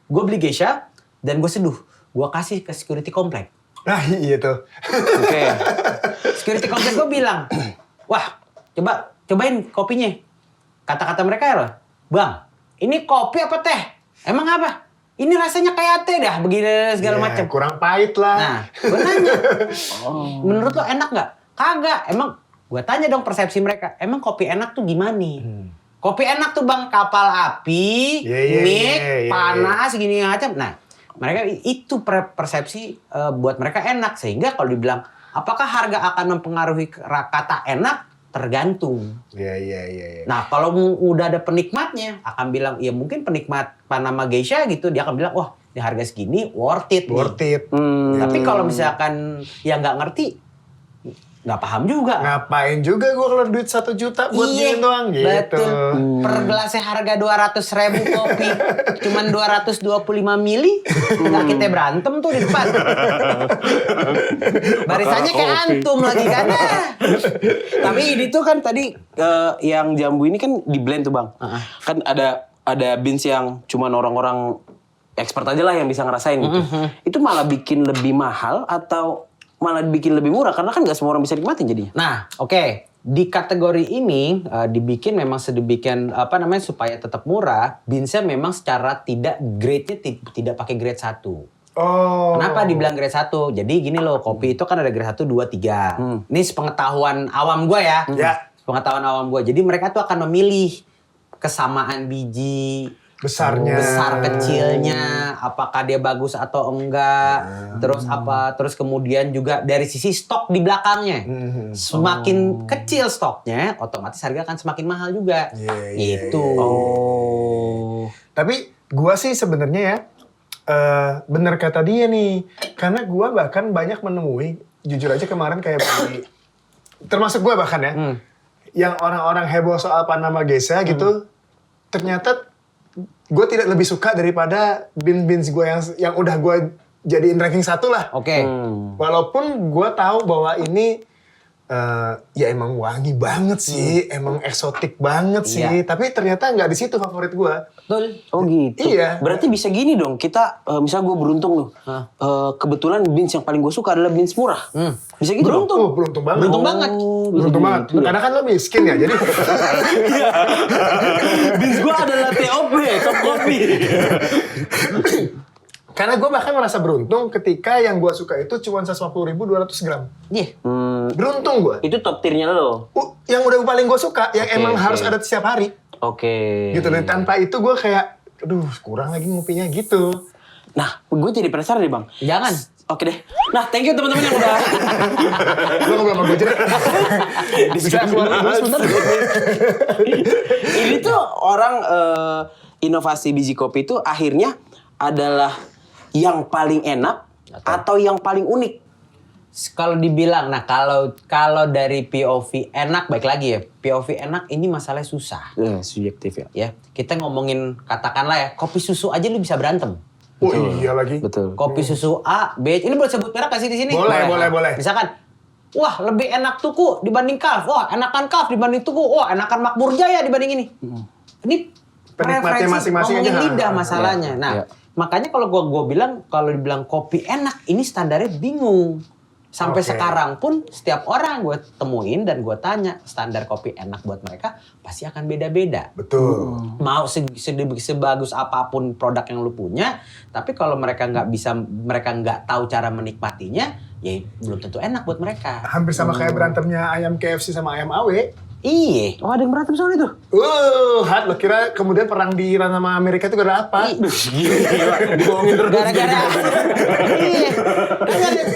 gue beli geisha dan gue seduh, gue kasih ke security komplek. Nah iya tuh. Oke. Security komplek gue bilang, wah cobain kopinya. Kata-kata mereka ya, Bang, ini kopi apa teh? Emang apa? Ini rasanya kayak teh dah, begini segala macam. Kurang pahit lah. Nah, gue nanya, menurut lo enak nggak? Kagak, emang gue tanya dong persepsi mereka. Emang kopi enak tuh gimana? Kopi enak tuh bang kapal api, panas gini macam. Nah, mereka itu persepsi buat mereka enak sehingga kalau dibilang apakah harga akan mempengaruhi kata enak tergantung. Iya. Nah, kalau udah ada penikmatnya akan bilang ya mungkin penikmat Panama Geisha gitu dia akan bilang wah di harga segini worth it. Tapi kalau misalkan yang nggak ngerti nggak paham juga. Ngapain juga gue keluar duit 1 juta buat gini doang gitu. Betul. Per gelasnya harga 200.000 kopi. Cuman 225 mili. Nggak kita berantem tuh di depan. Barisannya kayak antum lagi kan. Tapi ini tuh kan tadi yang jambu ini kan di blend tuh bang. Kan ada beans yang cuman orang-orang expert aja lah yang bisa ngerasain gitu. Itu malah bikin lebih mahal atau malah bikin lebih murah karena kan nggak semua orang bisa nikmatin jadinya. Nah, oke. Di kategori ini dibikin memang sedemikian supaya tetap murah. Beansnya memang secara tidak grade-nya tidak pakai grade 1. Oh. Kenapa dibilang grade 1? Jadi gini loh, kopi itu kan ada grade 1, 2, 3. Ini sepengetahuan awam gue ya. Ya. Sepengetahuan awam gue. Jadi mereka tuh akan memilih kesamaan biji, Besarnya. besar kecilnya, apakah dia bagus atau enggak. Terus kemudian juga dari sisi stok di belakangnya. Semakin kecil stoknya, otomatis harga akan semakin mahal juga. Gitu. Tapi gua sih sebenarnya ya, bener kata dia nih. Karena gua bahkan banyak menemui, jujur aja kemarin kayak termasuk gua bahkan ya, yang orang-orang heboh soal Panama Gesa gitu, ternyata gue tidak lebih suka daripada beans gue yang udah gue jadiin ranking 1 lah. Oke. Walaupun gue tahu bahwa ini ya emang wangi banget sih, emang eksotik banget sih. Iya. Tapi ternyata nggak di situ favorit gue. Betul. Oh gitu. Iya. Berarti bisa gini dong, kita misalnya gue beruntung loh. Kebetulan beans yang paling gue suka adalah beans murah. Bisa gitu dong? Beruntung. Beruntung banget. Beruntung banget. Beruntung banget. Karena kan lo miskin ya, jadi Beans gue adalah TOP, top kopi. karena gue bahkan merasa beruntung ketika yang gue suka itu cuma 150.200 gram. Iya. Beruntung gue. Itu top tiernya lo. Yang udah paling gue suka, yang Oke, emang oke. harus ada setiap hari. Oke. Gitu. Dan tanpa itu gue kayak, aduh kurang lagi ngopinya gitu. Nah, gue jadi penasaran nih bang. Jangan. Oke deh. Nah, thank you teman-teman yang udah. Lo ngobrol sama gue aja deh. Bisa keluar dulu sebentar. Ini tuh orang inovasi biji kopi itu akhirnya adalah yang paling enak atau yang paling unik. Kalau dibilang, nah kalau dari POV enak, baik lagi ya. POV enak ini masalahnya susah. Subjektif ya. Ya, kita ngomongin katakanlah ya, kopi susu aja lu bisa berantem. Oh iya lagi. Betul. Kopi susu A, B, ini boleh sebut merek kasih di sini? Boleh. Misalkan, wah lebih enak Tuku dibanding Calf. Wah enakan Calf dibanding Tuku. Wah enakan Makmur Jaya dibanding ini. Ini Penikmatnya preferensi masing-masing ngomongin aja. lidah masalahnya. Nah, makanya kalau gua bilang, kalau dibilang kopi enak, ini standarnya bingung. Sampai Oke. sekarang pun setiap orang gue temuin dan gue tanya standar kopi enak buat mereka pasti akan beda-beda. Betul. Mau sebagus apapun produk yang lu punya, tapi kalau mereka nggak tahu cara menikmatinya, ya belum tentu enak buat mereka. Hampir sama kayak berantemnya ayam KFC sama ayam AW. Iya. Oh, ada yang berantem soal itu? Hat, lo kira kemudian perang di Iran sama Amerika itu gara apa? Dibohongin terus. Gara-gara iya.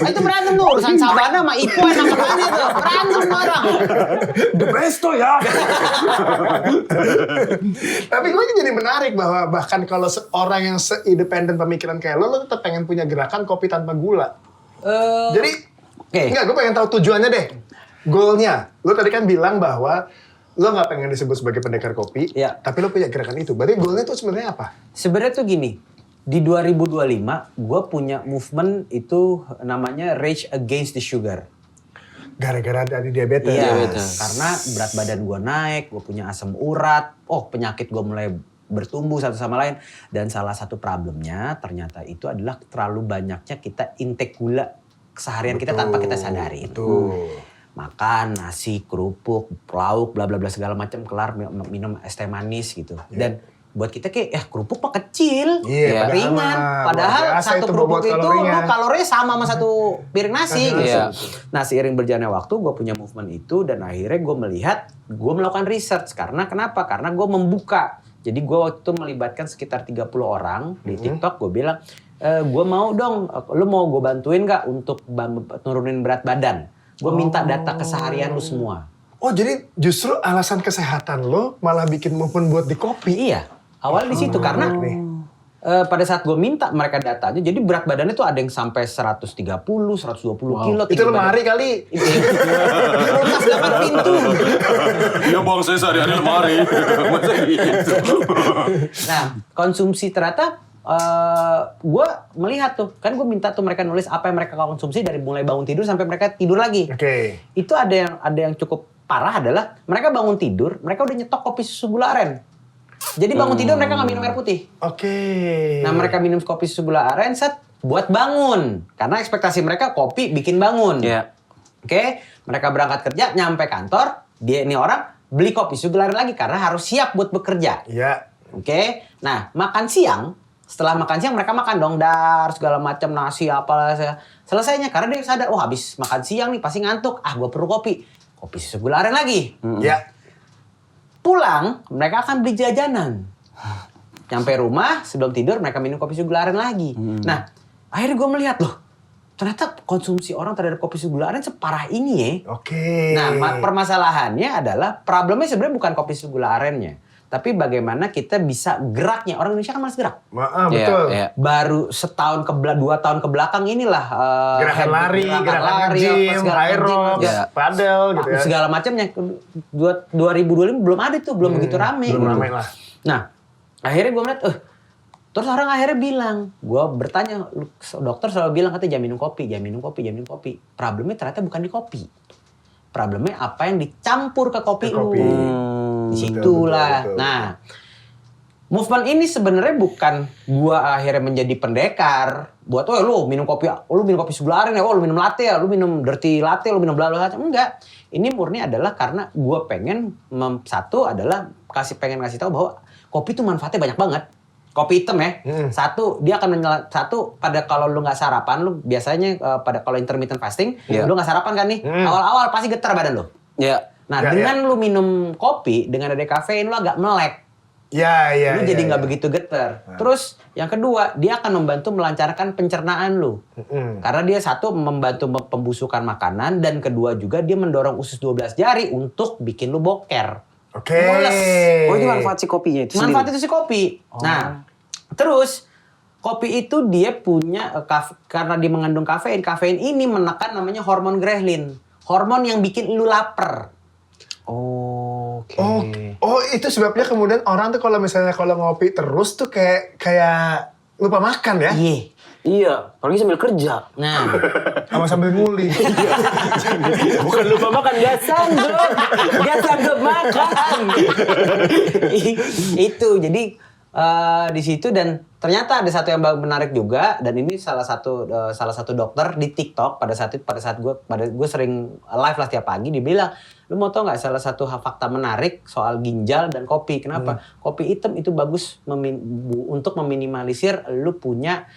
Itu berantem tuh urusan Sabana sama Ipo enak banget tuh. Berantem orang. The Presto ya. Tapi gue jadi menarik bahwa bahkan kalau orang yang se-independen pemikiran kayak lo tetap pengen punya gerakan kopi tanpa gula. Jadi, enggak, gue pengen tahu tujuannya deh. Goalnya, lo tadi kan bilang bahwa lo nggak pengen disebut sebagai pendekar kopi, Iya. tapi lo punya gerakan itu. Berarti goalnya tuh sebenarnya apa? Sebenarnya tuh gini, di 2025 gue punya movement itu namanya Rage Against the Sugar. Gara-gara ada diabetes. Iya, karena berat badan gue naik, gue punya asam urat, penyakit gue mulai bertumbuh satu sama lain. Dan salah satu problemnya ternyata itu adalah terlalu banyaknya kita intake gula keseharian kita tanpa kita sadari. Betul. Makan nasi, kerupuk, lauk, bla bla bla segala macam, kelar minum es teh manis gitu. Dan buat kita kayak kerupuk mah kecil, Iya, ringan. Padahal satu kerupuk itu lu kalorinya sama sama 1 piring nasi gitu. Iya. Nah seiring berjalannya waktu gue punya movement itu dan akhirnya gue melihat, gue melakukan research. Karena kenapa? Karena gue membuka. Jadi gue waktu itu melibatkan sekitar 30 orang di TikTok. Gue bilang, gue mau dong, lu mau gue bantuin gak untuk nurunin berat badan? Gue minta data keseharian lu semua. Oh jadi justru alasan kesehatan lo malah bikin movement buat di kopi? Iya, awalnya di situ karena pada saat gue minta mereka datanya, jadi berat badannya tuh ada yang sampai 130, 120 kilo. Itu lemari kali. Itu kulkas 8 pintu. Ya bang, saya sehari-hari lemari. Masa gitu? Nah, konsumsi ternyata gue melihat tuh, kan gue minta tuh mereka nulis apa yang mereka konsumsi dari mulai bangun tidur sampai mereka tidur lagi. Oke. Itu ada yang cukup parah adalah mereka bangun tidur, mereka udah nyetok kopi susu gula aren. Jadi bangun tidur mereka nggak minum air putih. Oke. Nah mereka minum kopi susu gula aren buat bangun, karena ekspektasi mereka kopi bikin bangun. Iya. Oke, mereka berangkat kerja, nyampe kantor, dia ini orang beli kopi susu gula aren lagi karena harus siap buat bekerja. Iya. Oke, nah makan siang Setelah makan siang mereka makan dong segala macam nasi apalah. Selesainya karena dia sadar, habis makan siang nih pasti ngantuk. Gue perlu kopi. Kopi susu gula aren lagi. Ya. Pulang mereka akan beli jajanan. Nyampe rumah sebelum tidur mereka minum kopi susu gula aren lagi. Nah, akhirnya gue melihat loh, ternyata konsumsi orang terhadap kopi susu gula aren separah ini ya. Oke. Nah, permasalahannya adalah problemnya sebenarnya bukan kopi susu gula arennya, tapi bagaimana kita bisa geraknya. Orang Indonesia kan malas gerak. Betul. Iya. Baru 2 tahun ke belakang inilah Gerakan lari, gerakan gym, high rocks, padel gitu ya. Segala macamnya. 2025 belum ada tuh, belum begitu rame. Belum ramai lah. Nah, akhirnya gue melihat, terus orang akhirnya bilang, gue bertanya, dokter selalu bilang katanya jangan minum kopi. Problemnya ternyata bukan di kopi. Problemnya apa yang dicampur ke kopi lu. Disitulah. Betul. Nah, movement ini sebenarnya bukan gue akhirnya menjadi pendekar. Buat, lu minum kopi gula aren ya, lu minum latte ya, lu minum dirty latte, lu minum bla bla. Enggak. Ini murni adalah karena gue pengen, satu adalah pengen ngasih tahu bahwa kopi itu manfaatnya banyak banget. Kopi hitam ya. Satu, dia akan pada kalau lu nggak sarapan, lu biasanya pada kalau intermittent fasting, lu nggak sarapan kan nih. Awal-awal pasti getar badan lu. Iya. Nah, dengan lu minum kopi dengan ada kafein lu agak melek. Iya. Lu jadi nggak begitu getar. Terus yang kedua, dia akan membantu melancarkan pencernaan lu. Karena dia satu membantu pembusukan makanan dan kedua juga dia mendorong usus 12 jari untuk bikin lu boker. Oke. Mules. Oh, itu manfaat si kopinya itu Manfaat sendiri? itu si kopi. Nah, terus kopi itu dia punya karena dia mengandung kafein. Kafein ini menekan namanya hormon ghrelin. Hormon yang bikin lu lapar. Oke. Oh, itu sebabnya kemudian orang tuh kalau misalnya ngopi terus tuh kayak lupa makan ya. Iya, apalagi sambil kerja. Nah, Sama sambil nguli. Bukan lupa makan, gak sanggup makan. Itu jadi di situ dan ternyata ada satu yang menarik juga dan ini salah satu dokter di TikTok pada saat gue sering live lah tiap pagi, dia bilang, lu mau tau nggak salah satu fakta menarik soal ginjal dan kopi? Kenapa? Kopi hitam itu bagus untuk meminimalisir lu punya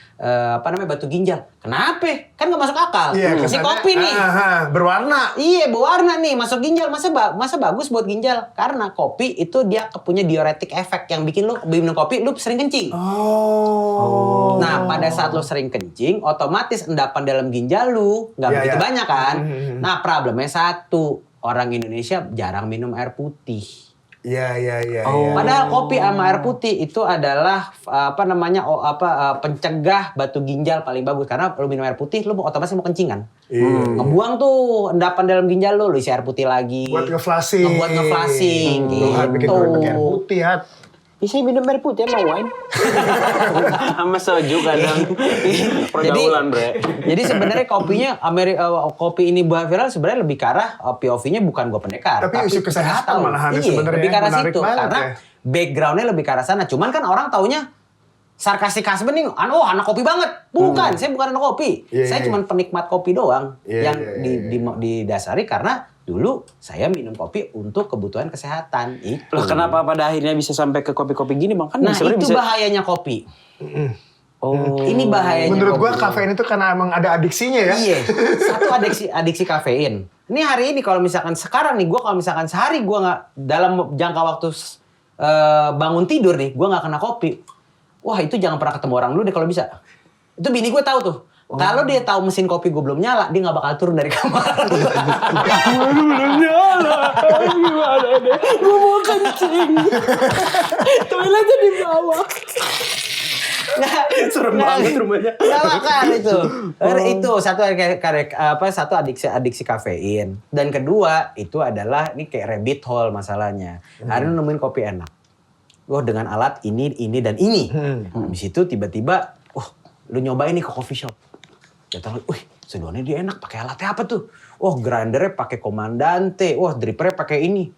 batu ginjal. Kenapa? Kan nggak masuk akal. Iya, Si kopi nih. Berwarna. Iya, berwarna nih, masuk ginjal. Masa bagus buat ginjal? Karena kopi itu dia punya diuretik efek yang bikin lu minum kopi lu sering kencing. Oh. Nah, pada saat lu sering kencing, otomatis endapan dalam ginjal lu nggak begitu banyak kan. Nah, problemnya satu, orang Indonesia jarang minum air putih. Iya. Padahal kopi sama air putih itu adalah pencegah batu ginjal paling bagus karena lu minum air putih lu otomatis mau kencing kan. Ngebuang tuh endapan dalam ginjal lu isi air putih lagi. Buat ngeflashing. Ngebuat ngeflashing Lu bikin gitu. pakai air putih, Hat. Bisa minum air putih sama wine. Sama soju kadang. Pergaulan, Bre. Jadi sebenarnya kopi ini buah viral sebenarnya lebih ke arah POV-nya bukan gua pendekar. Tapi isu kesehatan tahu. malahan sebenarnya lebih ke arah menarik situ. banget Karena ya. background-nya lebih ke arah sana. Cuman kan orang taunya sarkastik husband nih, anak kopi banget. Bukan, saya bukan anak kopi. Saya cuma penikmat kopi doang. Yang didasari karena dulu saya minum kopi untuk kebutuhan kesehatan. Itu. Loh, kenapa pada akhirnya bisa sampai ke kopi-kopi gini, Bang? Kan Nah, itu bisa... bahayanya kopi. Oh. Ini bahayanya Menurut gua kopi. kafein itu karena emang ada adiksinya ya. Iya, satu adiksi kafein. Ini hari ini kalau misalkan sekarang nih, kalau misalkan sehari gue nggak dalam jangka waktu bangun tidur nih, gue nggak kena kopi. Wah, itu jangan pernah ketemu orang dulu deh kalau bisa. Itu bini gue tahu tuh. Kalau dia tahu mesin kopi gue belum nyala, dia nggak bakal turun dari kamar. Belum nyala. Gimana deh? Gue mau kencing. Toiletnya di bawah. Serem banget rumahnya. Nggak bakal itu. Itu satu adiksi kafein. Dan kedua itu adalah ini kayak rabbit hole masalahnya. Hari ini nemuin kopi enak. Dengan alat ini dan ini. Habis itu tiba-tiba, lu nyobain nih ke coffee shop. Datang, seduhannya dia enak. Pakai alatnya apa tuh? Grindernya pakai Comandante. Drippernya pakai ini.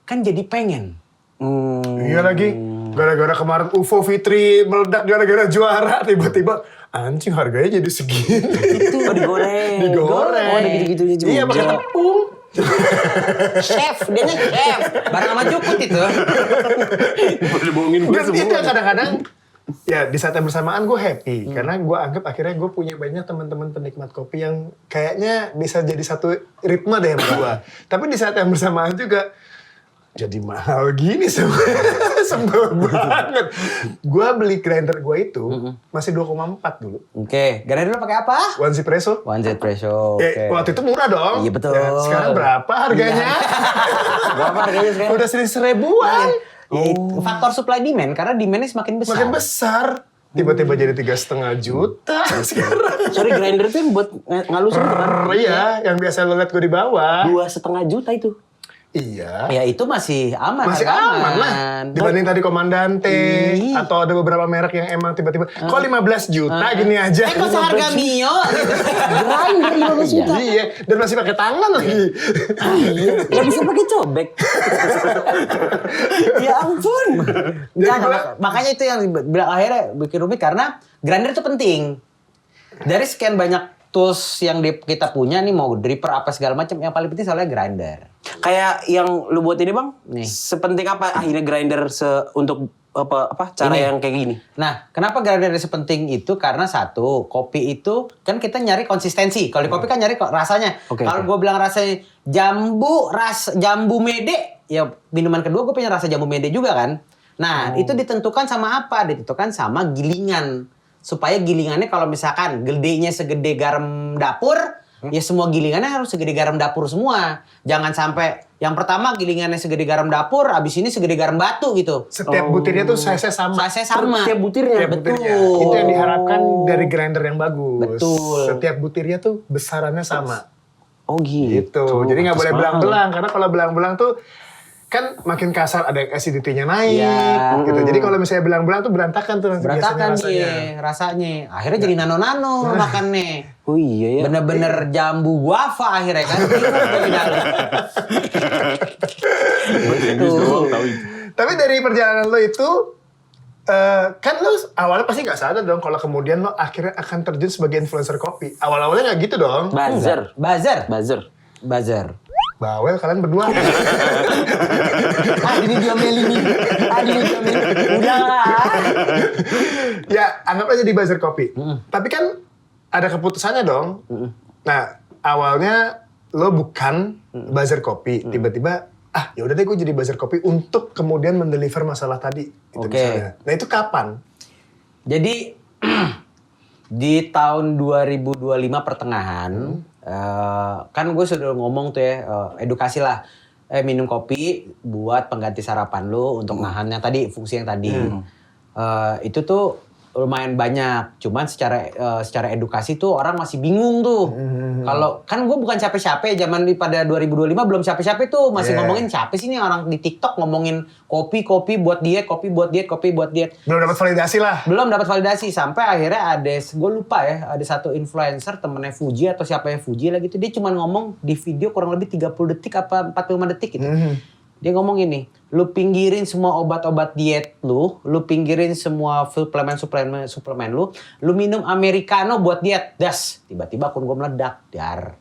Kan jadi pengen. Iya lagi. Gara-gara kemarin UFO Fitri meledak gara-gara juara. Tiba-tiba, anjing harganya jadi segini. Itu digoreng. Digoreng. Ada gitu-gitunya juga. Iya, pakai tepung. Chef, dia nya chef. Barang sama Cukut itu. Boleh bohongin gue Dan semua. itu yang kadang-kadang Ya di saat yang bersamaan gue happy karena gue anggap akhirnya gue punya banyak teman-teman penikmat kopi yang kayaknya bisa jadi satu ritme deh sama gue. Tapi di saat yang bersamaan juga jadi mahal gini semua. Sebel banget. Gue beli grinder gue itu masih 2,4 dulu. Oke, grinder lu pakai apa? One Espresso. One Z Presso. Oke. Waktu itu murah dong. Iya, betul. Ya, sekarang berapa harganya? Berapa harganya sekarang? Udah 1.000-an. Ya, faktor supply demand karena demandnya semakin besar. Makin besar. Tiba-tiba jadi 3,5 juta sekarang. Sorry, grinder tuh yang buat ngalusin kan? Iya, yang biasa lo liat gue di bawah. 2,5 juta itu. Iya. Ya itu masih aman. Masih harga aman lah. Dibanding tadi Komandante atau ada beberapa merek yang emang tiba-tiba kok 15 juta gini aja. Kok seharga Mio? Grinder 15 juta. Iya, dan masih pakai tangan lagi. Gak bisa pakai cobek. Ya ampun. Jadi Nah, gua- makanya itu yang bilang akhirnya bikin rumit karena grinder itu penting. Dari sekian banyak tools yang kita punya nih mau dripper apa segala macam yang paling penting soalnya grinder. Kayak yang lu buat ini bang, Nih. sepenting apa akhirnya grinder untuk apa cara Ini. yang kayak gini? Nah, kenapa grinder sepenting itu? Karena satu, kopi itu kan kita nyari konsistensi. Kalau di kopi kan nyari rasanya. Oke, Kalau oke. gue bilang rasanya jambu mede, ya minuman kedua gue punya rasa jambu mede juga kan. Nah, itu ditentukan sama apa? Ditentukan sama gilingan. Supaya gilingannya kalau misalkan gedenya segede garam dapur, ya semua gilingannya harus segede garam dapur semua. Jangan sampai yang pertama gilingannya segede garam dapur, abis ini segede garam batu gitu. Setiap butirnya tuh size-nya sama. Size-nya sama. Tiap butirnya. Setiap butirnya. Betul. Itu yang diharapkan dari grinder yang bagus. Betul. Setiap butirnya tuh besarannya sama. Oh gitu. Gitu. Jadi nggak boleh Pantes belang-belang. Karena kalau belang-belang tuh kan makin kasar, ada yang acidity-nya naik. Iya. Gitu. Jadi kalau misalnya belang-belang tuh berantakan tuh nanti Berantakan biasanya nih rasanya. Akhirnya jadi nano-nano makannya. Oh iya ya. Bener-bener jambu guava akhirnya kan. Dari dalam. Begitu. Tapi dari perjalanan lo itu, kan lo awalnya pasti nggak sadar dong kalau kemudian lo akhirnya akan terjun sebagai influencer kopi. Awal-awalnya nggak gitu dong. Buzzer. Buzzer. Bawel kalian berdua. Ini diomelin nih. Ini diomelin. Udah lah. Ya, anggap aja di buzzer kopi. Tapi kan ada keputusannya dong. Nah, awalnya lo bukan buzzer kopi. Tiba-tiba, ya udah deh gue jadi buzzer kopi untuk kemudian mendeliver masalah tadi. Gitu Oke. misalnya. Nah, itu kapan? Jadi di tahun 2025 pertengahan, kan gue sudah ngomong tuh ya, edukasi lah. Minum kopi buat pengganti sarapan lu untuk nahan yang tadi, fungsi yang tadi. Itu tuh lumayan banyak, cuman secara edukasi tuh orang masih bingung tuh. Kalau kan gue bukan siapa-siapa, zaman pada 2025 belum siapa-siapa tuh masih ngomongin siapa sih nih orang di TikTok ngomongin kopi buat diet, kopi buat diet. Belum dapat validasi lah. Belum dapat validasi sampai akhirnya ada, gue lupa ya, ada satu influencer temennya Fuji atau siapa yang Fuji lah gitu, dia cuma ngomong di video kurang lebih 30 detik apa 45 detik gitu. Dia ngomong gini, lu pinggirin semua obat-obat diet lu pinggirin semua suplemen lu minum americano buat diet, das. Tiba-tiba akun gue meledak, dar.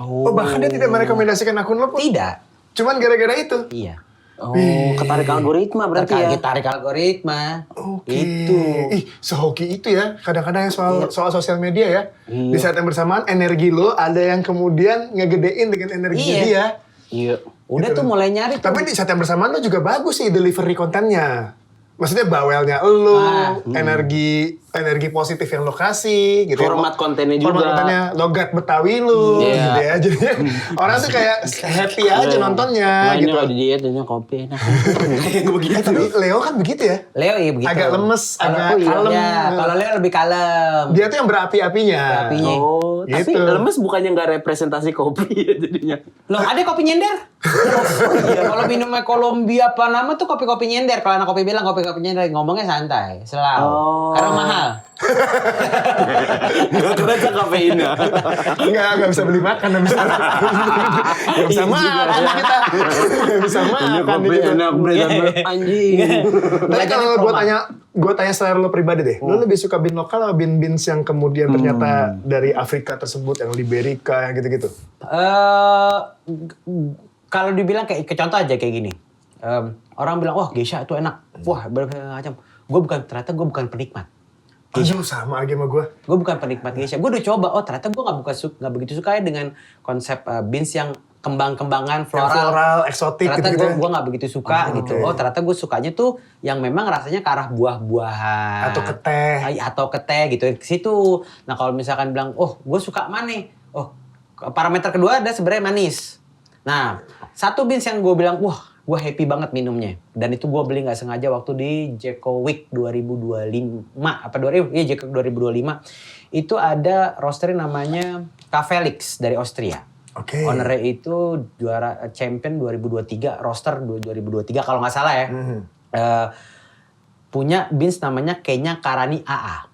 Oh, bahkan dia tidak merekomendasikan akun lo pun. Tidak. Cuman gara-gara itu. Iya. Oh, ketarik algoritma berarti ya. Tarik algoritma. Oke. Itu. Ih, sehoki itu ya. Kadang-kadang yang soal sosial media ya. Di saat yang bersamaan energi lo ada yang kemudian ngegedein dengan energinya Iya. dia. Iya. Udah Gitu tuh loh. mulai nyari tuh. Tapi di saat yang bersamaan lo juga bagus sih delivery kontennya. Maksudnya bawelnya lo, energi positif yang lo kasih gitu. Format kontennya juga. Format kontennya logat Betawi lo Iya. gitu ya. Jadi orang tuh kayak happy aja nontonnya Nah, ini gitu. kalau di diet ini kopi enak. Tapi Leo kan begitu ya. Leo iya begitu. Agak lemes, agak kalem. Ya, kalau Leo lebih kalem. Dia tuh yang berapi-apinya. Berapinya. Oh, tapi Gitu. lemes bukannya nggak representasi kopi ya jadinya. Loh, ada kopi nyender. Iya, kalau minumnya Colombia apa nama tuh kopi-kopi nyender. Kalau anak kopi bilang kopi-kopi nyender, ngomongnya santai, selalu. Oh. Karena mahal. Nggak kerasa kafeinnya. Enggak bisa beli makan, nggak bisa. Nggak bisa makan kita. Nggak bisa makan Kopi gitu. enak bener anjing. Tapi Belajarnya kalau formal. gue tanya selera lo pribadi deh. Lo lebih suka bin lokal atau bin beans yang kemudian ternyata dari Afrika tersebut, yang Liberica, yang gitu-gitu? Kalau dibilang kayak contoh aja kayak gini. Orang bilang, wah geisha itu enak. Wah, berbagai macam. ternyata gue bukan penikmat. Aduh, sama aja sama gue. Gue bukan penikmat geisha. Gue udah coba, ternyata gue nggak begitu suka ya dengan konsep beans yang kembang-kembangan floral, eksotik ternyata gitu. gue nggak begitu suka gitu. Ternyata gue sukanya tuh yang memang rasanya ke arah buah-buahan atau ke teh gitu ke situ. Nah kalau misalkan bilang, gue suka mana nih? Parameter kedua ada sebenarnya manis. Nah satu beans yang gue bilang, gue happy banget minumnya. Dan itu gue beli nggak sengaja waktu di Jeko Week 2025 Jeko 2025 itu ada roastery namanya Cafelix dari Austria. Ownernya itu juara champion 2023, roster 2023 kalau nggak salah ya. Punya beans namanya Kenya Karani AA.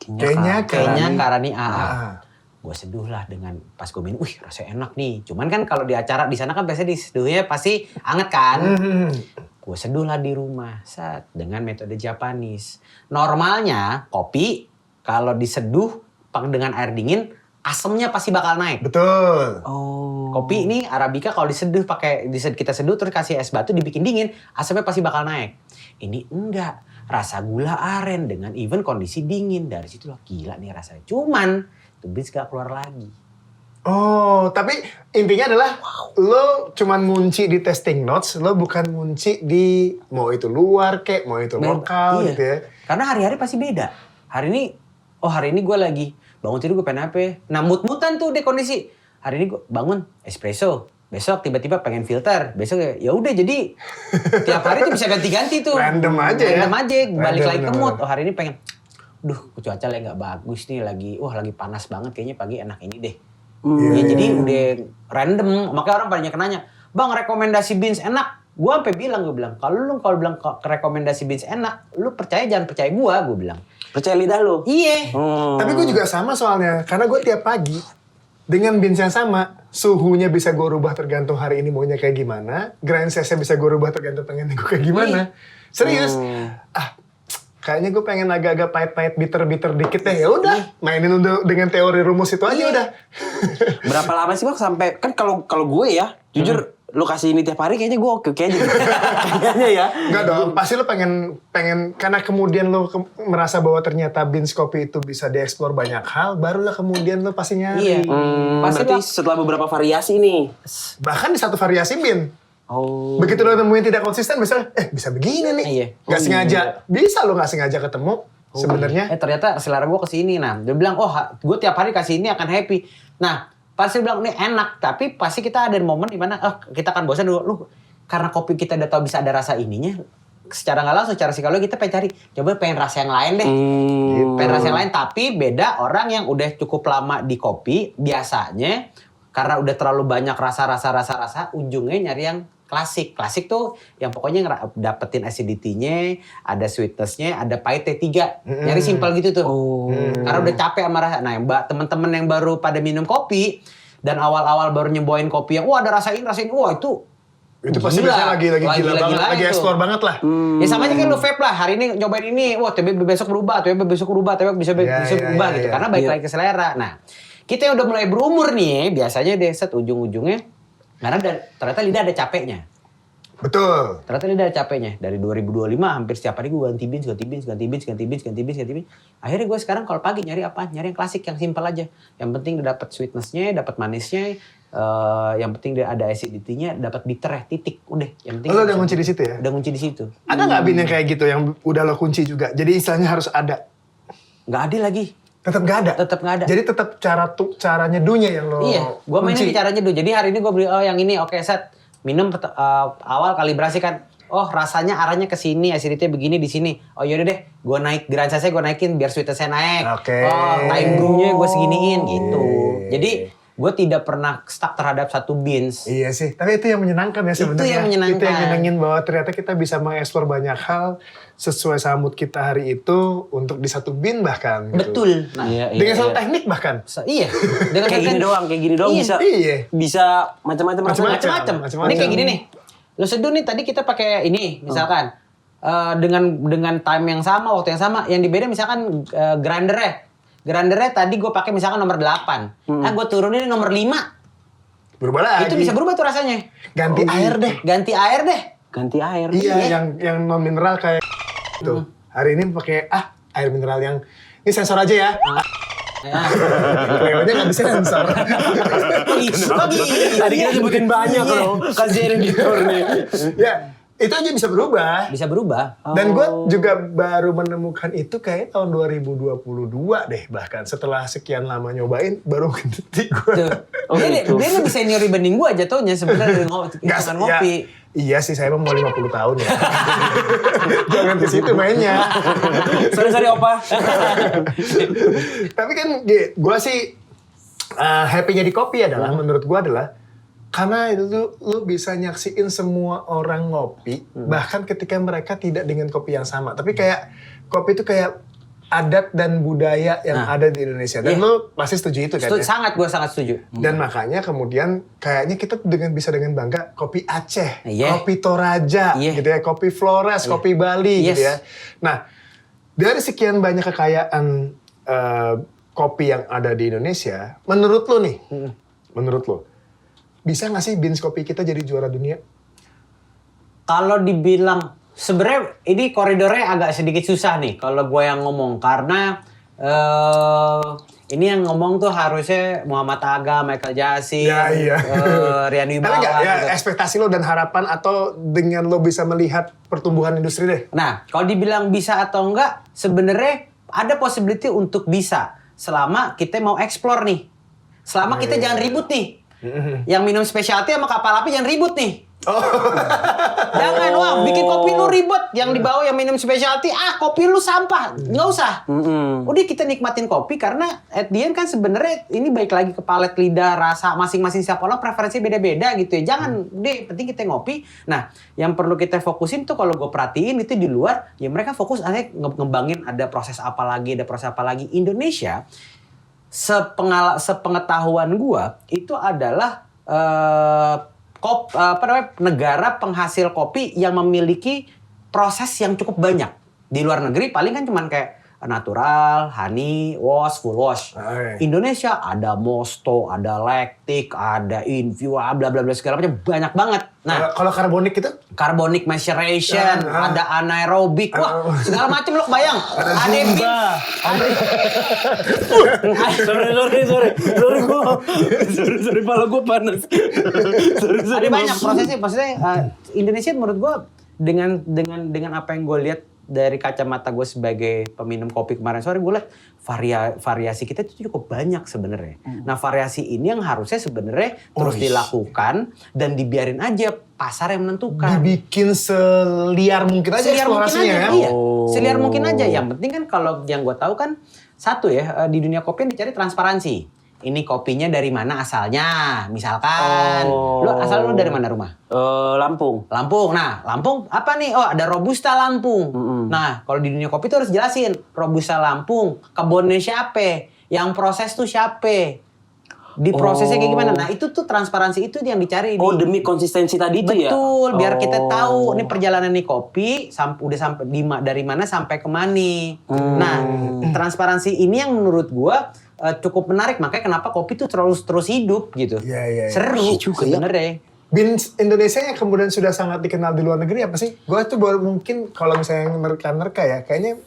Kenya Karani AA. Gue seduh lah dengan pas gue minum, rasanya enak nih. Cuman kan kalau di acara di sana kan biasanya diseduhnya pasti anget kan. Gue seduh lah di rumah dengan metode Japanese. Normalnya kopi kalau diseduh dengan air dingin asemnya pasti bakal naik. Betul. Kopi ini Arabica kalau diseduh kita seduh terus kasih es batu dibikin dingin, asemnya pasti bakal naik. Ini enggak, rasa gula aren dengan even kondisi dingin. Dari situ loh gila nih rasanya. Cuman tuh beans gak keluar lagi. Tapi intinya adalah lo cuman ngunci di tasting notes, lo bukan ngunci di mau itu luar kek, mau itu lokal gitu ya. Karena hari-hari pasti beda. Hari ini gue lagi bangun tidur gue pengen apa? Nah mut-mutan tuh deh kondisi. Hari ini gue bangun espresso, besok tiba-tiba pengen filter, besok ya udah jadi tiap hari tuh bisa ganti-ganti tuh. Random aja, balik lagi ke mood. Hari ini pengen, cuaca lagi nggak bagus nih lagi panas banget kayaknya pagi enak ini deh. Jadi udah random. Makanya orang banyak nanya, bang rekomendasi beans enak. Gue sampai bilang kalau bilang rekomendasi beans enak, lu percaya jangan percaya gue bilang. Percaya lidah lu? Iya. Tapi gue juga sama soalnya. Karena gue tiap pagi dengan beans yang sama, suhunya bisa gue rubah tergantung hari ini maunya kayak gimana. Grind size-nya bisa gue rubah tergantung pengen gue kayak gimana. Serius. Kayaknya gue pengen agak-agak pahit-pahit, bitter-bitter dikit deh. Ya udah, mainin dengan teori rumus itu aja udah. Berapa lama sih bang sampai kan kalau gue ya, jujur lu kasih ini tiap hari kayaknya gue oke aja. Kayaknya ya. Enggak dong, pasti lu pengen karena kemudian lu merasa bahwa ternyata beans kopi itu bisa dieksplor banyak hal, barulah kemudian lu pasti nyari. Berarti setelah beberapa variasi nih. Bahkan di satu variasi bean. Begitu lo nemuin tidak konsisten, misalnya, bisa begini nih. Gak sengaja. Bisa lo gak sengaja ketemu sebenarnya. Ternyata selera gue kesini. Nah, dia bilang, gue tiap hari kasih ini akan happy. Nah, pasti bilang, ini enak. Tapi pasti kita ada momen dimana, kita akan bosan dulu. Karena kopi kita udah tahu bisa ada rasa ininya. Secara gak langsung, secara psikologi kita pengen cari. Coba pengen rasa yang lain deh. Pengen rasa yang lain. Tapi beda orang yang udah cukup lama di kopi, biasanya karena udah terlalu banyak rasa, ujungnya nyari yang klasik. Klasik tuh yang pokoknya dapetin acidity-nya, ada sweetness-nya, ada pahitnya 3. Nyari simpel gitu tuh. Karena udah capek sama rasa. Nah, teman-teman yang baru pada minum kopi dan awal-awal baru nyobain kopi yang ada rasa ini, itu pasti biasanya lagi gila banget, lagi explore banget lah. Ya sama aja kayak lu vape lah, hari ini nyobain ini, tiba-tiba besok berubah, tiba-tiba bisa berubah gitu. Karena balik lagi ke selera. Nah, kita yang udah mulai berumur nih, biasanya deh ujung-ujungnya karena ternyata lidah ada capeknya. Betul. Ternyata lidah ada capeknya. Dari 2025 hampir setiap hari gue ganti beans. Akhirnya gue sekarang kalau pagi nyari apa? Nyari yang klasik, yang simpel aja. Yang penting dia dapat sweetness-nya, dapat manisnya, yang penting dia ada acidity-nya, dapat bitter ya, titik. Udah, yang penting. Lo udah kunci di situ ya? Udah kunci di situ. Ada nggak bean yang kayak gitu yang udah lo kunci juga? Jadi istilahnya harus ada. Nggak ada lagi. Tetap nggak ada. Tetap nggak ada. Jadi tetap cara nyeduhnya yang lo. Iya, gue mainin di cara nyeduh. Jadi hari ini gue beli yang ini, oke set. Minum awal kalibrasi kan. Rasanya arahnya ke sini, acidity begini di sini. Yaudah deh, gue naik grind size-nya gue naikin biar sweetness-nya naik. Time brew-nya gue seginiin gitu. Jadi gue tidak pernah stuck terhadap satu beans. Iya sih, tapi itu yang menyenangkan ya sebenarnya. Itu yang menyenangkan. Itu yang menyenangin bahwa ternyata kita bisa mengeksplor banyak hal sesuai sama mood kita hari itu untuk di satu bean bahkan. Gitu. Betul. Nah, dengan satu teknik bahkan. Iya. Dengan kayak gini doang bisa macam-macam. Ini kayak gini nih. Lo seduh nih tadi kita pakai ini misalkan dengan time yang sama, waktu yang sama, yang dibeda misalkan grindernya tadi gue pakai misalkan nomor 8. Gue turunin nomor 5. Berubah lagi. Itu bisa berubah tuh rasanya. Ganti air deh. Ganti air deh. Ganti air. Iya, yang non mineral kayak itu. hari ini pakai air mineral yang ini sensor aja ya. Leonya nggak bisa sensor. Tadi kita sebutin banyak loh. Kasihin editor nih. Ya, itu aja bisa berubah. Bisa berubah. Dan gue juga baru menemukan itu kayak tahun 2022 deh bahkan. Setelah sekian lama nyobain, baru ngerti gue. Dia lebih senior dibanding gue jatuhnya sebenarnya Nggak, ngopi. ya, iya sih, saya mau 50 tahun ya. Jangan ke situ mainnya. Sorry opa. Tapi kan gue sih happy-nya di kopi adalah, menurut gue adalah, karena itu tuh lu bisa nyaksiin semua orang ngopi, bahkan ketika mereka tidak dengan kopi yang sama. Tapi kayak kopi itu kayak adat dan budaya yang ada di Indonesia. Dan lu pasti setuju itu kan? Gue sangat setuju. Dan makanya kemudian kayaknya kita bisa dengan bangga kopi Aceh, Yeah. kopi Toraja, gitu ya, kopi Flores, kopi Bali, gitu ya. Nah, dari sekian banyak kekayaan kopi yang ada di Indonesia, menurut lo nih, menurut lo, bisa nggak sih beans kopi kita jadi juara dunia? Kalau dibilang sebenarnya ini koridornya agak sedikit susah nih kalau gue yang ngomong karena ini yang ngomong tuh harusnya Muhammad Aga, Michael Jasin, Rian Wibawa. Tapi nggak ya gitu. ekspektasi lo dan harapan atau dengan lo bisa melihat pertumbuhan industri deh? Nah, kalau dibilang bisa atau enggak, sebenarnya ada possibility untuk bisa selama kita mau explore nih. Selama kita jangan ribut nih. Yang minum specialty sama kapal api jangan ribut nih. Jangan, wah bikin kopi lu ribet. Yang di bawah yang minum specialty, kopi lu sampah. Nggak usah. Udah kita nikmatin kopi karena at the end kan sebenarnya ini baik lagi ke palet lidah, rasa masing-masing setiap orang preferensi beda-beda gitu ya. Jangan, udah penting kita ngopi. Nah, yang perlu kita fokusin tuh kalau gue perhatiin itu di luar, ya mereka fokus akhirnya ngembangin ada proses apa lagi, Indonesia sepengetahuan gua itu adalah negara penghasil kopi yang memiliki proses yang cukup banyak. Di luar negeri paling kan cuman kayak natural, honey, wash, full wash. Indonesia ada mosto, ada lactic, ada infuse, bla bla bla segala macam banyak banget. Nah, kalau karbonik itu? Carbonic maceration, ada anaerobik, wah segala macam lo kebayang. Ada Sorry, pala gue panas. Ada banyak prosesnya, maksudnya Indonesia menurut gue dengan apa yang gue lihat dari kacamata gue sebagai peminum kopi kemarin sore, gue lihat variasi kita itu cukup banyak sebenarnya. Nah, variasi ini yang harusnya sebenarnya terus dilakukan dan dibiarin aja pasar yang menentukan. Dibikin seliar mungkin aja eksplorasinya ya. Iya, seliar mungkin aja. Yang penting kan kalau yang gue tahu kan satu ya, di dunia kopi yang dicari transparansi. Ini kopinya dari mana asalnya, misalkan. Asal lu dari mana rumah? Lampung. Lampung. Nah, Lampung apa nih? Oh, ada Robusta Lampung. Nah, kalau di dunia kopi tuh harus jelasin. Robusta Lampung, kebunnya siapa? Yang proses tuh siapa? Di prosesnya kayak gimana? Nah, itu tuh transparansi itu yang dicari. Demi konsistensi tadi itu ya? Betul, biar kita tahu ini perjalanan nih kopi udah sampai dari mana sampai kemana. Nah, transparansi ini yang menurut gua cukup menarik, makanya kenapa kopi tuh terus hidup gitu. Iya. Seru juga sebenarnya. Beans Indonesia yang kemudian sudah sangat dikenal di luar negeri apa sih? Gue tuh baru mungkin kalau misalnya nerka ya, kayaknya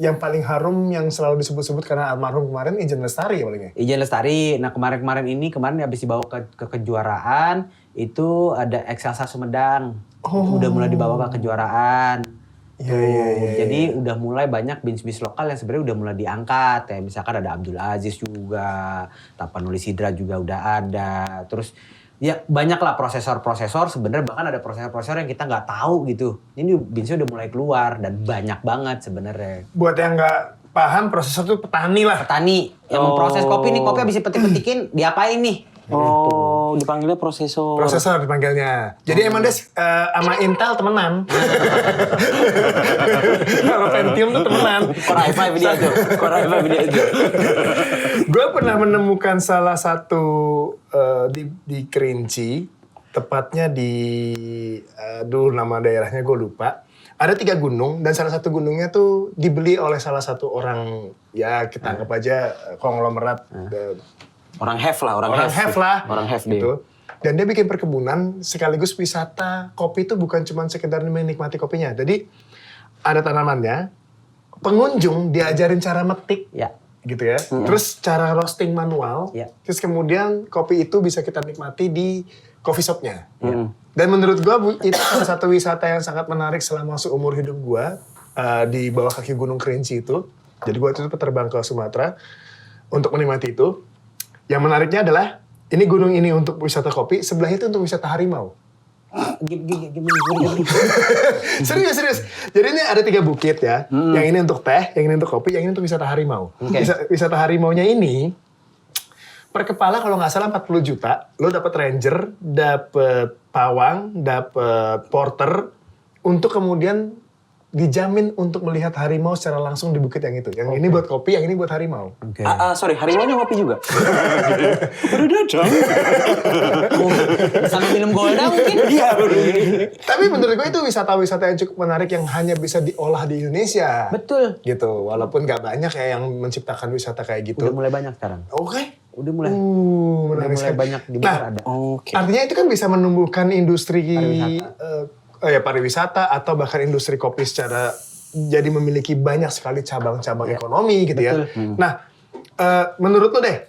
yang paling harum yang selalu disebut-sebut karena almarhum kemarin Ijen Lestari ya palingnya. Ijen Lestari. Nah kemarin habis dibawa ke kejuaraan itu ada Excelsa Sumedang. Udah mulai dibawa ke kejuaraan. Jadi udah mulai banyak beans lokal yang sebenarnya udah mulai diangkat ya, misalkan ada Abdul Aziz juga, Tapanuli Sidra juga udah ada, terus ya banyak lah prosesor sebenarnya, bahkan ada prosesor yang kita nggak tahu gitu. Ini beansnya udah mulai keluar dan banyak banget sebenarnya. Buat yang nggak paham, prosesor tuh petani yang memproses kopi nih, kopi habis dipetik-petikin diapain nih? Dipanggilnya prosesor. Prosesor dipanggilnya. Jadi emang dia sama Intel temenan. Sama Pentium tuh temenan. Core i5 dia aja. Gue pernah menemukan salah satu di Kerinci, tepatnya di nama daerahnya gue lupa. Ada 3 gunung dan salah satu gunungnya tuh dibeli oleh salah satu orang, ya kita anggap aja konglomerat. Orang have lah. Orang have gitu. Dan dia bikin perkebunan sekaligus wisata kopi itu bukan cuma sekedar menikmati kopinya. Jadi ada tanamannya, pengunjung diajarin cara metik. Ya. Gitu ya. Terus cara roasting manual. Ya. Terus kemudian kopi itu bisa kita nikmati di coffee shopnya. Dan menurut gua itu salah satu wisata yang sangat menarik selama seumur hidup gua di bawah kaki Gunung Kerinci itu. Jadi gua itu terbang ke Sumatera untuk menikmati itu. Yang menariknya adalah ini gunung ini untuk wisata kopi, sebelahnya itu untuk wisata harimau. Serius. Jadi ini ada 3 bukit ya. Yang ini untuk teh, yang ini untuk kopi, yang ini untuk wisata harimau. Wisata harimaunya ini per kepala kalau nggak salah 40 juta. Lo dapet ranger, dapet pawang, dapet porter untuk kemudian dijamin untuk melihat harimau secara langsung di bukit yang itu. Yang ini buat kopi, yang ini buat harimau. Sorry, harimaunya ngopi juga. Udah datang. Sambil minum Golda mungkin. Iya. Tapi menurut gue itu wisata-wisata yang cukup menarik yang hanya bisa diolah di Indonesia. Betul. Gitu, walaupun nggak banyak ya yang menciptakan wisata kayak gitu. Udah mulai banyak sekarang. Oke. Udah mulai Menarik sekali. banyak di luar ada. Artinya itu kan bisa menumbuhkan industri pariwisata atau bahkan industri kopi secara jadi memiliki banyak sekali cabang-cabang ekonomi gitu ya. Nah, menurut lo deh,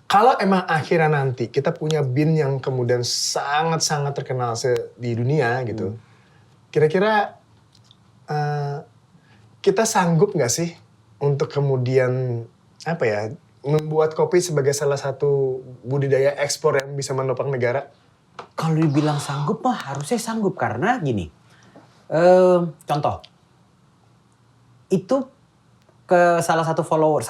kalau emang akhirnya nanti kita punya bin yang kemudian sangat-sangat terkenal di dunia gitu, kira-kira kita sanggup nggak sih untuk kemudian membuat kopi sebagai salah satu budidaya ekspor yang bisa menopang negara? Kalau dibilang sanggup mah harusnya sanggup karena gini. Contoh. Itu ke salah satu follower,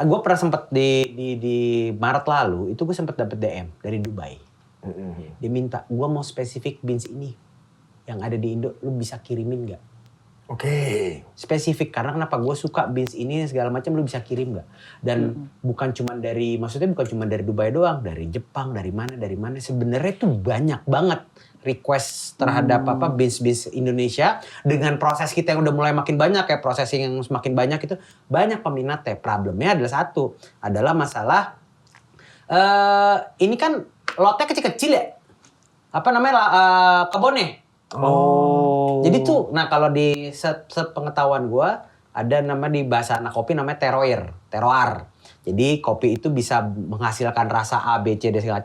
gue pernah sempet di Maret lalu, itu gue sempet dapet DM dari Dubai. Dia minta, gue mau spesifik beans ini. Yang ada di Indo, lu bisa kirimin gak? Oke. Spesifik, karena kenapa gue suka beans ini segala macam lu bisa kirim gak? Dan bukan cuma dari Dubai doang, dari Jepang, dari mana. Sebenarnya tuh banyak banget request terhadap beans Indonesia dengan proses kita yang udah mulai makin banyak kayak processing yang semakin banyak itu banyak peminatnya. Problemnya adalah masalah ini kan lotnya kecil-kecil ya. Kebunnya. Jadi tuh, kalau di sepengetahuan gue ada nama di bahasa anak kopi namanya terroir. Jadi kopi itu bisa menghasilkan rasa A, B, C, D segala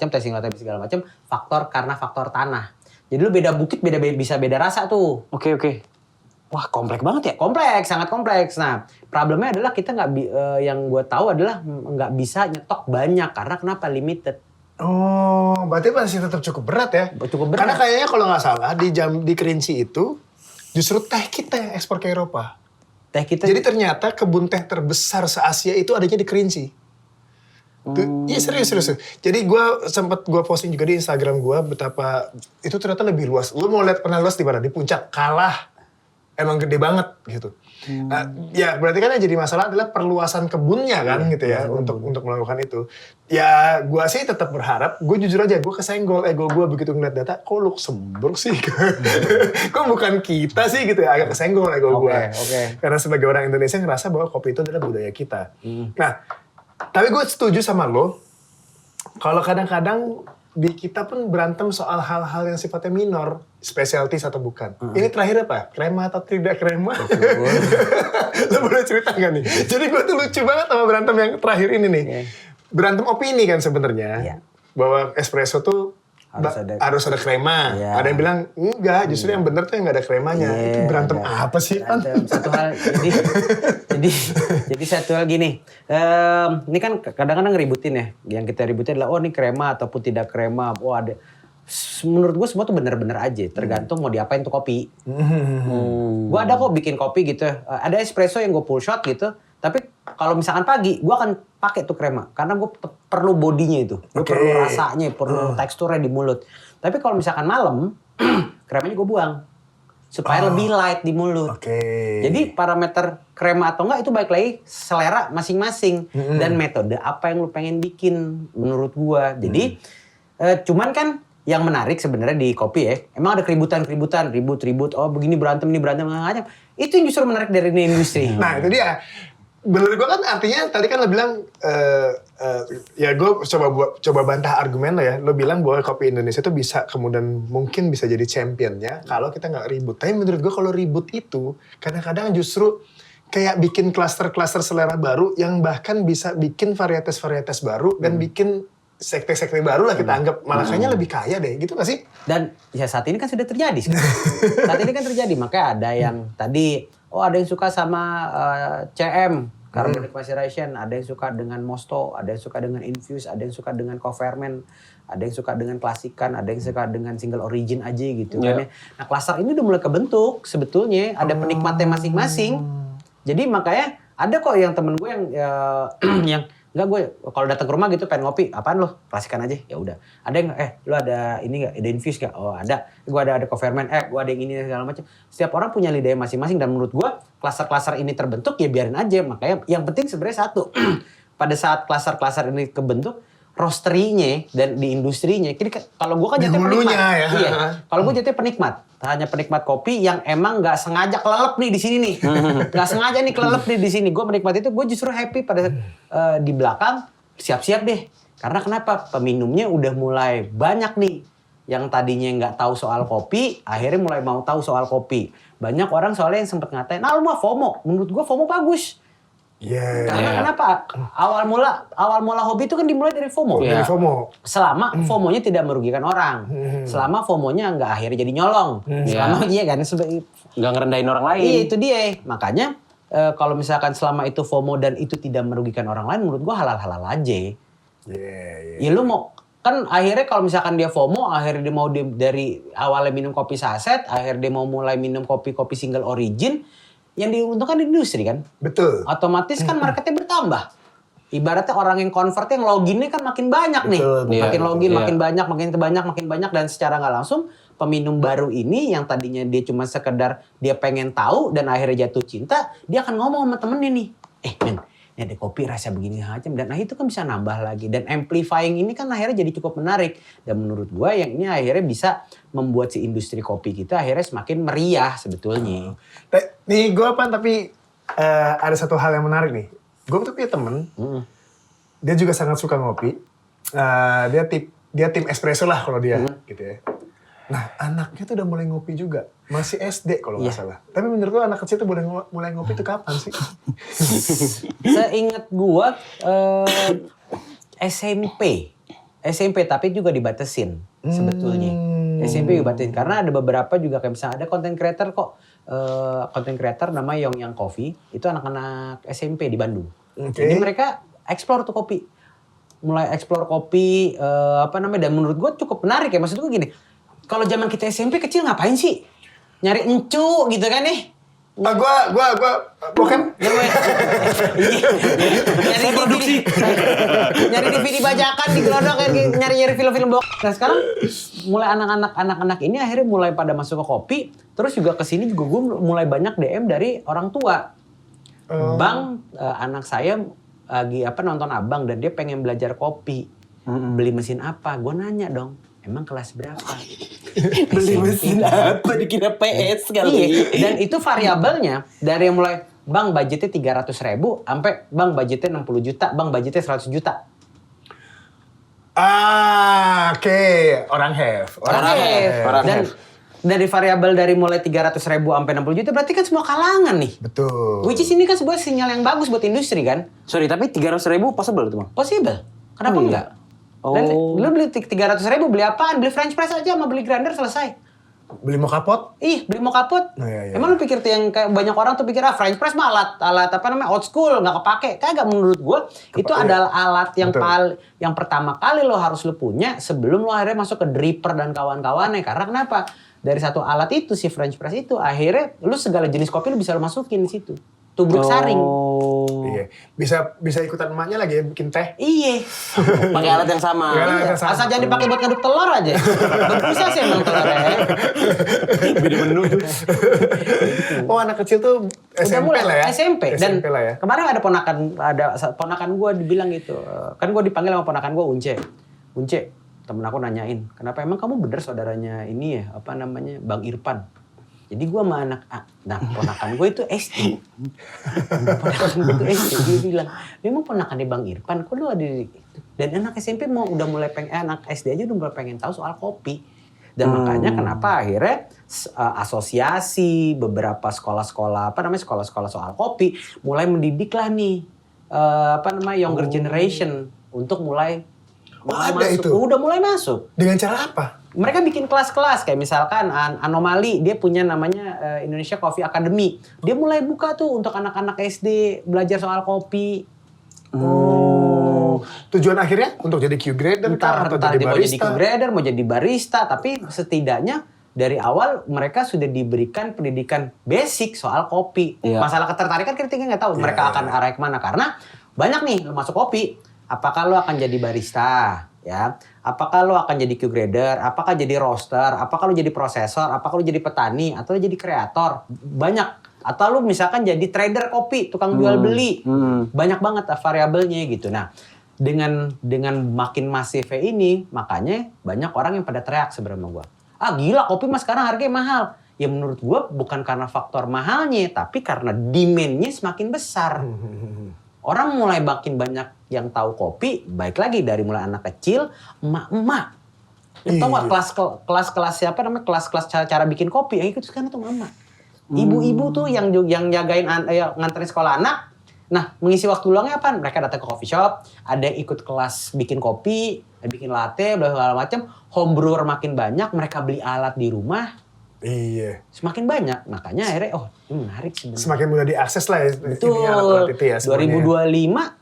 macam, karena faktor tanah. Jadi lu beda bukit bisa beda rasa tuh. Oke. Wah, kompleks banget ya? Kompleks, sangat kompleks. Nah, problemnya adalah kita yang gue tahu adalah nggak bisa nyetok banyak karena kenapa limited. Oh, berarti masih tetap cukup berat ya? Cukup berat. Karena kayaknya kalau nggak salah di Kerinci itu justru teh kita yang ekspor ke Eropa. Jadi ternyata kebun teh terbesar se-Asia itu adanya di Kerinci. Iya serius. Jadi gue posting juga di Instagram gue betapa itu ternyata lebih luas. Lu mau lihat pernah luas di mana? Di puncak. Kalah. Emang gede banget gitu. Ya berarti kan yang jadi masalah adalah perluasan kebunnya kan gitu ya untuk melakukan itu. Ya gue sih tetap berharap, gue jujur aja gue kesenggol ego gue begitu ngeliat data, kok Luxembourg sih? Kok bukan kita sih gitu ya, agak kesenggol ego gue. Karena sebagai orang Indonesia ngerasa bahwa kopi itu adalah budaya kita. Nah, tapi gue setuju sama lo, kalau kadang-kadang di kita pun berantem soal hal-hal yang sifatnya minor, specialties atau bukan. Ini terakhir apa? Krema atau tidak krema? Lo boleh cerita nggak nih? Jadi gue tuh lucu banget sama berantem yang terakhir ini nih. Berantem opini kan sebenarnya. Bahwa espresso tuh harus ada krema. Ada yang bilang enggak, justru yang bener tuh yang nggak ada kremanya. Itu berantem apa sih? Satu hal, jadi satu hal gini. Ini kan kadang-kadang ngeributin ya. Yang kita ributin adalah ini krema ataupun tidak krema. Ada. Menurut gue semua tuh bener-bener aja. Tergantung mau diapain tuh kopi. Gue ada kok bikin kopi gitu. Ada espresso yang gue full shot gitu. Tapi kalau misalkan pagi, gue akan pakai tuh krema. Karena gue perlu bodinya itu. Gue perlu rasanya, perlu teksturnya di mulut. Tapi kalau misalkan malam, kremanya gue buang. Supaya lebih light di mulut. Jadi parameter krema atau enggak itu balik lagi selera masing-masing. Dan metode apa yang lu pengen bikin menurut gue. Jadi cuman kan yang menarik sebenarnya di kopi ya. Emang ada keributan, ribut. Oh begini berantem, ini berantem, macam. Itu yang justru menarik dari industri. Nah itu dia. Menurut gue kan artinya tadi kan lo bilang ya gue coba bantah argumen lo ya. Lo bilang bahwa kopi Indonesia itu bisa kemudian mungkin bisa jadi championnya kalau kita nggak ribut. Tapi menurut gue kalau ribut itu kadang-kadang justru kayak bikin klaster-klaster selera baru yang bahkan bisa bikin varietas-varietas baru dan bikin sekte-sekte baru lah kita anggap. Malah kayaknya lebih kaya deh, gitu gak sih? Dan ya saat ini kan sudah terjadi sekarang. Saat ini kan terjadi, makanya ada yang tadi, ada yang suka sama CM, carbonic maceration, ada yang suka dengan mosto, ada yang suka dengan infuse, ada yang suka dengan co-ferment, ada yang suka dengan klasikan, ada yang suka dengan single origin aja gitu kan ya. Nah klaster ini udah mulai kebentuk sebetulnya, ada penikmatnya masing-masing. Jadi makanya ada kok yang temen gue yang enggak, gue kalau datang ke rumah gitu pengen ngopi, apaan lo? Klasikan aja. Ya udah. Ada yang lo ada ini enggak? Ada infuse enggak? Oh, ada. Gue ada co-ferment. Gue ada yang ini segala macam. Setiap orang punya lidahnya masing-masing dan menurut gue klaster-klaster ini terbentuk ya biarin aja. Makanya yang penting sebenarnya satu. Pada saat klaster-klaster ini kebentuk, roasterinya dan di industrinya. Jadi kalau gue kan jatuhnya penikmat. Ya. Iya. Kalau gue jatuhnya penikmat. Hanya penikmat kopi yang emang nggak sengaja kelelep nih di sini nih. Nggak sengaja nih kelelep nih di sini. Gue menikmati itu, gue justru happy pada di belakang. Siap-siap deh. Karena kenapa? Peminumnya udah mulai banyak nih. Yang tadinya nggak tahu soal kopi, akhirnya mulai mau tahu soal kopi. Banyak orang soalnya yang sempet ngatain, lu mah FOMO. Menurut gue FOMO bagus. Karena kenapa? Awal mula hobi itu kan dimulai dari FOMO. Dari FOMO. Selama FOMO-nya tidak merugikan orang. Selama FOMO-nya nggak akhirnya jadi nyolong. Selama iya kan Nggak ngerendahin orang lain. Iya itu dia. Makanya kalau misalkan selama itu FOMO dan itu tidak merugikan orang lain, menurut gua halal-halal aja. Ya lu mau kan akhirnya kalau misalkan dia FOMO, akhirnya dia mau dari awalnya minum kopi saset, akhirnya dia mau mulai minum kopi single origin. Yang diuntungkan industri kan. Betul. Otomatis kan marketnya bertambah. Ibaratnya orang yang convert yang loginnya kan makin banyak nih. Makin login, makin banyak. Dan secara nggak langsung peminum baru ini yang tadinya dia cuma sekedar dia pengen tahu dan akhirnya jatuh cinta. Dia akan ngomong sama temennya nih. Men, ini ada kopi rasa begini macam. Dan itu kan bisa nambah lagi. Dan amplifying ini kan akhirnya jadi cukup menarik. Dan menurut gua yang ini akhirnya bisa membuat si industri kopi kita akhirnya semakin meriah sebetulnya. Nih gue tapi ada satu hal yang menarik nih. Gue tuh punya temen, dia juga sangat suka ngopi. Dia tim espresso lah kalau dia gitu ya. Nah anaknya tuh udah mulai ngopi juga. Masih SD kalau nggak salah. Tapi menurut lo anak kecil tuh mulai ngopi tuh kapan sih? Seingat gua SMP tapi juga dibatasin sebetulnya. SMP dibatasin karena ada beberapa juga kayak misalnya ada content creator kok. Content creator namanya Yong Yang Coffee. Itu anak-anak SMP di Bandung. Jadi mereka explore tuh kopi. Mulai explore kopi dan menurut gua cukup menarik ya. Maksud gua gini. Kalau zaman kita SMP kecil ngapain sih? Nyari encu gitu kan nih. Gua bukan. Nyari DVD bajakan di gelodok kan nyari film-film bok. Nah sekarang mulai anak-anak ini akhirnya mulai pada masuk ke kopi. Terus juga kesini juga gue mulai banyak DM dari orang tua. Bang, anak saya lagi nonton abang dan dia pengen belajar kopi. Beli mesin apa? Gue nanya dong. Emang kelas berapa? Beli mesin apa? Dikira PS kali. Iya, dan itu variabelnya dari yang mulai bang budgetnya 300.000 sampai bang budgetnya 60 juta, bang budgetnya 100 juta. Oke. Orang have. Dan dari variabel dari mulai 300.000 sampai 60 juta berarti kan semua kalangan nih. Betul. Which is ini kan sebuah sinyal yang bagus buat industri kan? Sorry, tapi 300.000 possible itu Bang? Possible. Kenapa enggak? Dan lu beli 300.000 beli apaan? Beli French press aja sama beli grinder selesai. Beli mau kapot? Beli mau kapot. Iya. Emang lu pikir tuh yang kayak banyak orang tuh pikir French press mah alat old school nggak kepake. Kagak menurut gua itu adalah alat yang pertama kali lo harus lu punya sebelum lo akhirnya masuk ke dripper dan kawan-kawannya. Karena kenapa? Dari satu alat itu si French press itu akhirnya lu segala jenis kopi lu bisa lu masukin di situ. Tubruk saring. Iya. Bisa ikutan emaknya lagi ya bikin teh. Iya. Pakai alat yang sama. Asal jangan dipakai buat ngaduk telur aja. Bisa sih emang telurnya. Beda menu. Oh anak kecil tuh SMP lah ya. SMP. Dan SMP lah ya. kemarin ada ponakan gue dibilang gitu. Kan gue dipanggil sama ponakan gue Unce, temen aku nanyain, kenapa emang kamu bener saudaranya ini ya, Bang Irfan? Jadi gue sama ponakan gue itu SD. Dia bilang, memang ponakannya Bang Irfan, kok lu ada di itu? Dan anak SMP udah mulai pengen, anak SD aja udah mulai pengen tahu soal kopi. Dan makanya kenapa akhirnya asosiasi beberapa sekolah-sekolah sekolah-sekolah soal kopi mulai mendidik lah nih younger generation untuk mulai ada masuk. itu? Udah mulai masuk. Dengan cara apa? Mereka bikin kelas-kelas kayak misalkan Anomali, dia punya namanya Indonesia Coffee Academy. Dia mulai buka tuh untuk anak-anak SD belajar soal kopi. Tujuan akhirnya untuk jadi Q-grader Entar atau dia jadi mau jadi barista? Q-grader, mau jadi barista, tapi setidaknya dari awal mereka sudah diberikan pendidikan basic soal kopi. Iya. Masalah ketertarikan kita nggak tahu mereka akan arah kemana, karena banyak nih lo masuk kopi. Apakah lo akan jadi barista, ya? Apakah lo akan jadi Q-grader? Apakah jadi roaster? Apakah lo jadi prosesor? Apakah lo jadi petani? Atau lo jadi kreator? Banyak. Atau lo misalkan jadi trader kopi, tukang jual beli. Banyak banget variabelnya gitu. Nah, dengan makin masifnya ini, makanya banyak orang yang pada teriak sebenarnya gue. Ah gila, kopi mas sekarang harganya mahal. Ya menurut gue bukan karena faktor mahalnya, tapi karena demand-nya semakin besar. Orang mulai makin banyak yang tahu kopi, baik lagi dari mulai anak kecil, emak-emak. Tahu nggak kelas-kelas siapa namanya, kelas-kelas cara bikin kopi, yang ikut sekarang tuh emak. Ibu-ibu tuh yang jagain nganterin sekolah anak. Nah, mengisi waktu luangnya apa? Mereka datang ke coffee shop, ada yang ikut kelas bikin kopi, bikin latte, segala macam. Home brewer makin banyak, mereka beli alat di rumah. Iya. Semakin banyak, makanya akhirnya menarik sebenarnya. Semakin mudah diakses lah ya. Betul. Ini alat-alat itu ya semuanya.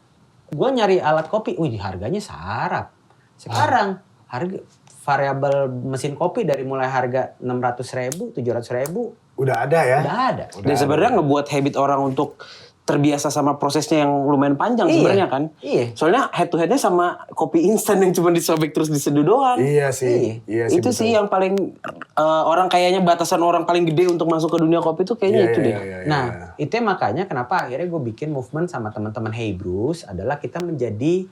2025, gue nyari alat kopi, harganya sarap. Sekarang harga variabel mesin kopi dari mulai harga 600.000, 700.000. Udah ada ya? Udah ada. Dan sebenarnya ngebuat habit orang untuk terbiasa sama prosesnya yang lumayan panjang sebenarnya kan. Iya. Soalnya head to headnya sama kopi instan yang cuma disobek terus diseduh doang. Iya sih. Iya sih, Itu betul. sih yang paling orang kayaknya batasan orang paling gede untuk masuk ke dunia kopi itu kayaknya itu deh. Nah, itu makanya kenapa akhirnya gue bikin movement sama teman-teman Hey Bruce adalah kita menjadi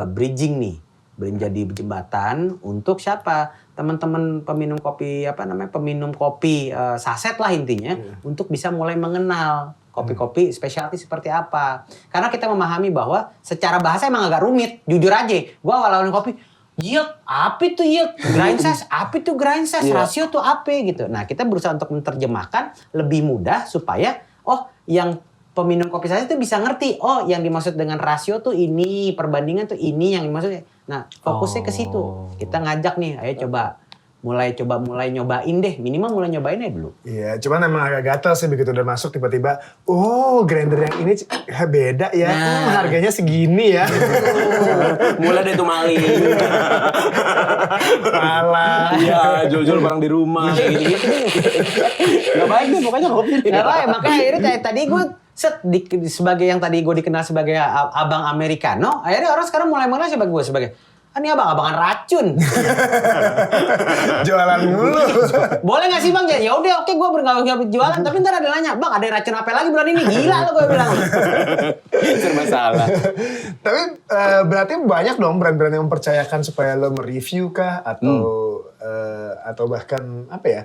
bridging nih. Menjadi jembatan untuk siapa? Teman-teman peminum kopi peminum kopi saset lah intinya untuk bisa mulai mengenal kopi-kopi specialty seperti apa. Karena kita memahami bahwa secara bahasa emang agak rumit. Jujur aja, gue awal-awal kopi, yield, apa itu yield? Grind size, apa itu grind size? Rasio tuh apa gitu. Nah, kita berusaha untuk menerjemahkan lebih mudah supaya, yang peminum kopi saset itu bisa ngerti, yang dimaksud dengan rasio tuh ini, perbandingan tuh ini yang dimaksudnya. Nah, fokusnya ke situ. Kita ngajak nih, ayo mulai nyobain deh, minimal mulai nyobainnya dulu. Iya, cuman emang agak gatel sih begitu udah masuk tiba-tiba, grinder yang ini beda ya, harganya segini ya. Mulai deh tuh maling. Malah. Iya, jual-jual barang di rumah. Gak baik deh pokoknya kopi. Gak baik, makanya akhirnya tadi gue sebagai yang tadi gue dikenal sebagai abang Americano, akhirnya orang sekarang mulai mengenal sebagai ini abang-abangan racun. Jualan mulu. Boleh gak sih bang? Ya udah oke gue bergabung jualan, tapi ntar ada nanya, bang ada racun apa lagi bulan ini? Gila lo gue bilang. Serba salah. Tapi berarti banyak dong brand-brand yang mempercayakan supaya lo mereview kah atau bahkan apa ya?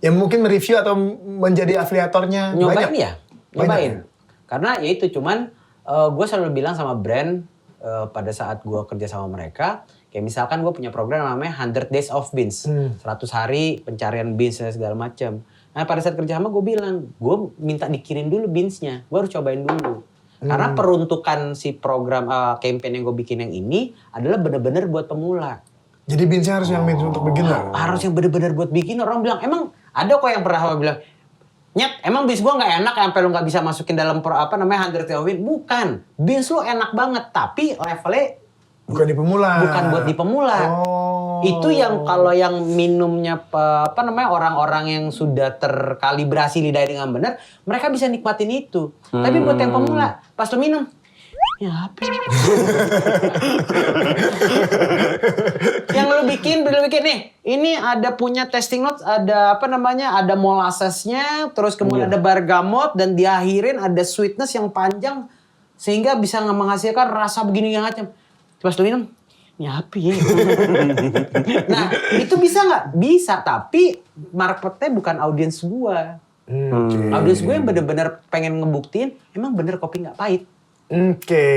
Yang mungkin mereview atau menjadi afiliatornya Nyobain banyak. ya? Nyobain. Karena ya itu cuman gue selalu bilang sama brand pada saat gue kerja sama mereka, kayak misalkan gue punya program namanya 100 Days of Beans, 100 hari pencarian beans dan segala macam. Nah pada saat kerja sama gue bilang, gue minta dikirim dulu beansnya, gue harus cobain dulu. Karena peruntukan si program campaign yang gue bikin yang ini adalah benar-benar buat pemula. Jadi beansnya harus yang made untuk beginner. Harus yang benar-benar buat beginner. Orang bilang, emang ada kok yang pernah bilang, Nyet, emang beans gue gak enak sampai lu gak bisa masukin dalam 100 Win? Bukan. Beans lu enak banget, tapi levelnya bukan di pemula. Bukan buat di pemula. Itu yang kalau yang minumnya orang-orang yang sudah terkalibrasi lidah dengan benar, mereka bisa nikmatin itu. Tapi buat yang pemula, pas lu minum, ya apa? Yang lu bikin nih, ini ada punya tasting notes, ada ada molassesnya, terus kemudian ada bergamot, dan diakhirin ada sweetness yang panjang, sehingga bisa menghasilkan rasa begini yang macam. Pas lu minum, ya apa ya? Nah, itu bisa nggak? Bisa, tapi marketnya bukan audiens gua. Audiens gue yang bener-bener pengen ngebuktiin, emang bener kopi nggak pahit. Oke.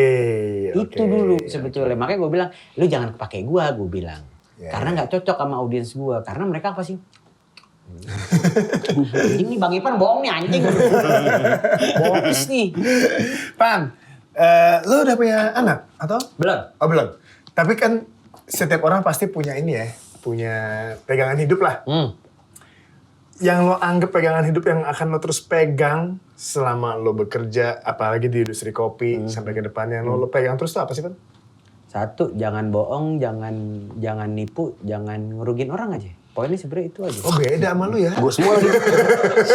Itu dulu sebetulnya. Makanya gue bilang, lu jangan pakai gue bilang. Karena nggak cocok sama audiens gue. Karena mereka apa sih? Ini Bang Ipan bohong nih anjing. Bohongis nih. Pan, lo udah punya anak atau? Belum. Oh belum. Tapi kan setiap orang pasti punya ini ya, punya pegangan hidup lah. Yang lo anggap pegangan hidup yang akan lo terus pegang selama lo bekerja, apalagi di industri kopi sampai ke depannya, lo pegang terus tuh apa sih, Pan? Satu, jangan bohong, jangan nipu, jangan ngerugin orang aja. Poinnya sebenarnya itu aja. Oh beda sama lo ya? Gue semua lagi.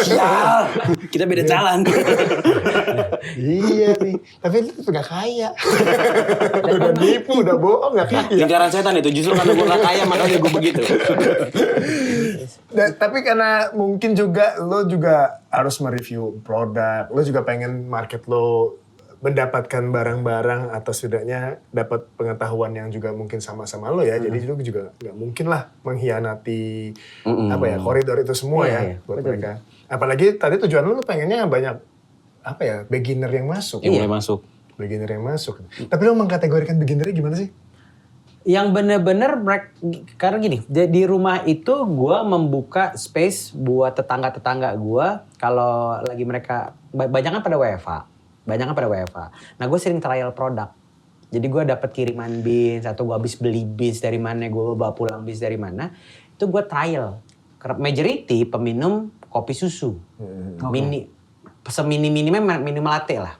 Sial. Kita beda jalan. Iya nih, tapi lu tuh gak kaya. Udah nipu, udah bohong gak kaya. Lingkaran setan itu, justru karena gue gak kaya makanya gue begitu. Tapi karena mungkin juga lo juga harus mereview produk, lo juga pengen market lo mendapatkan barang-barang atau setidaknya dapat pengetahuan yang juga mungkin sama-sama lo ya. Jadi lo juga nggak mungkin lah mengkhianati apa ya koridor itu semua ya buat betul. mereka. Apalagi tadi tujuan lo pengennya banyak apa ya beginner yang masuk. Yang mulai masuk. Beginner yang masuk. Tapi lo mengkategorikan beginnernya gimana sih? Yang bener-bener karena gini, di rumah itu gue membuka space buat tetangga-tetangga gue kalau lagi mereka banyak kan pada WFA. Nah gue sering trial produk. Jadi gue dapat kiriman beans atau gue habis beli beans dari mana, gue bawa pulang beans dari mana, itu gue trial. Majority peminum kopi susu, semini-minimnya minum latte lah.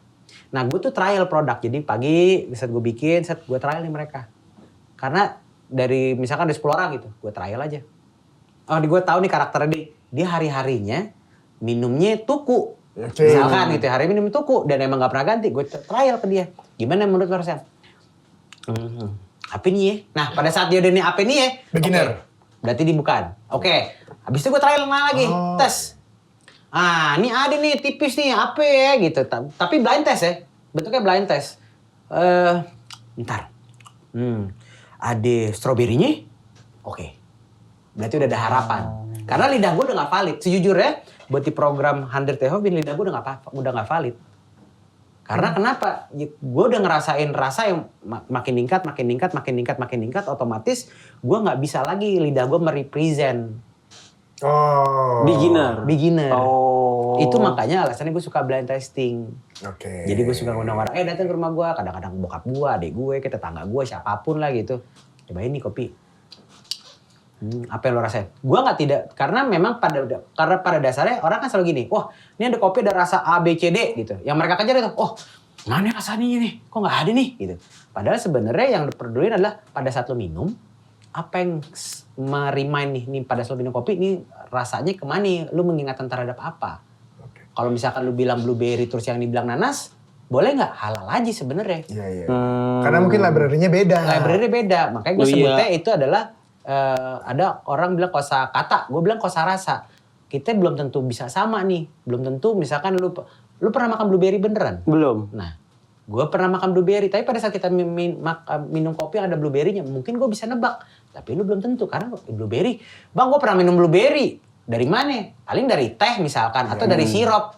Nah gue tuh trial produk. Jadi pagi saat gue bikin, saat gue trial nih mereka. Karena dari misalkan ada 10 orang gitu, gue trial aja. Oh, gue tahu nih karakternya dia hari-harinya minumnya tuku. Misalkan gitu, hari minum tuku dan emang gak pernah ganti, gue trial ke dia. Gimana menurut lo rasanya? Apa nih ya? Nah, pada saat dia udah nih apa nih ya? Beginner. Okay. Berarti dibuka. Oke. Habis itu gue trial lagi, tes. Ini ada nih tipis nih, apa ya gitu. Tapi blind test ya. Bentuknya blind test. Bentar. Ada stroberinya? Oke. Berarti udah ada harapan. Karena lidah gue udah gak valid. Sejujurnya, buat di program 100 THO, lidah gue udah gak valid. Karena kenapa? Gue udah ngerasain rasa yang makin meningkat, otomatis gue gak bisa lagi lidah gue merepresent. Beginner. Oh. Itu makanya alasannya gue suka blind testing. Oke. Jadi gue suka ngundang orang, datang ke rumah gue, kadang-kadang bokap gue, adik gue, ke tetangga gue, siapapun lah gitu. Cobain nih kopi. Apa yang lo rasain? Gue tidak, karena memang pada dasarnya orang kan selalu gini, wah ini ada kopi ada rasa A, B, C, D gitu. Yang mereka kejar itu, mana rasanya nih, kok gak ada nih gitu. Padahal sebenarnya yang diperluin adalah pada saat lo minum, apa yang merimain nih pada saat lo minum kopi, ini rasanya kemana nih, lo mengingatkan terhadap apa. Kalau misalkan lu bilang blueberry terus yang dibilang nanas, boleh nggak? Halal aja sebenarnya. Iya. Karena mungkin library-nya beda. Makanya gue sebutnya itu adalah ada orang bilang kosa kata, gue bilang kosa rasa. Kita belum tentu bisa sama nih. Belum tentu misalkan lu pernah makan blueberry beneran? Belum. Nah, gue pernah makan blueberry. Tapi pada saat kita minum kopi yang ada blueberry-nya, mungkin gue bisa nebak. Tapi lu belum tentu karena blueberry. Bang, gue pernah minum blueberry. Dari mana? Paling dari teh misalkan atau dari sirup.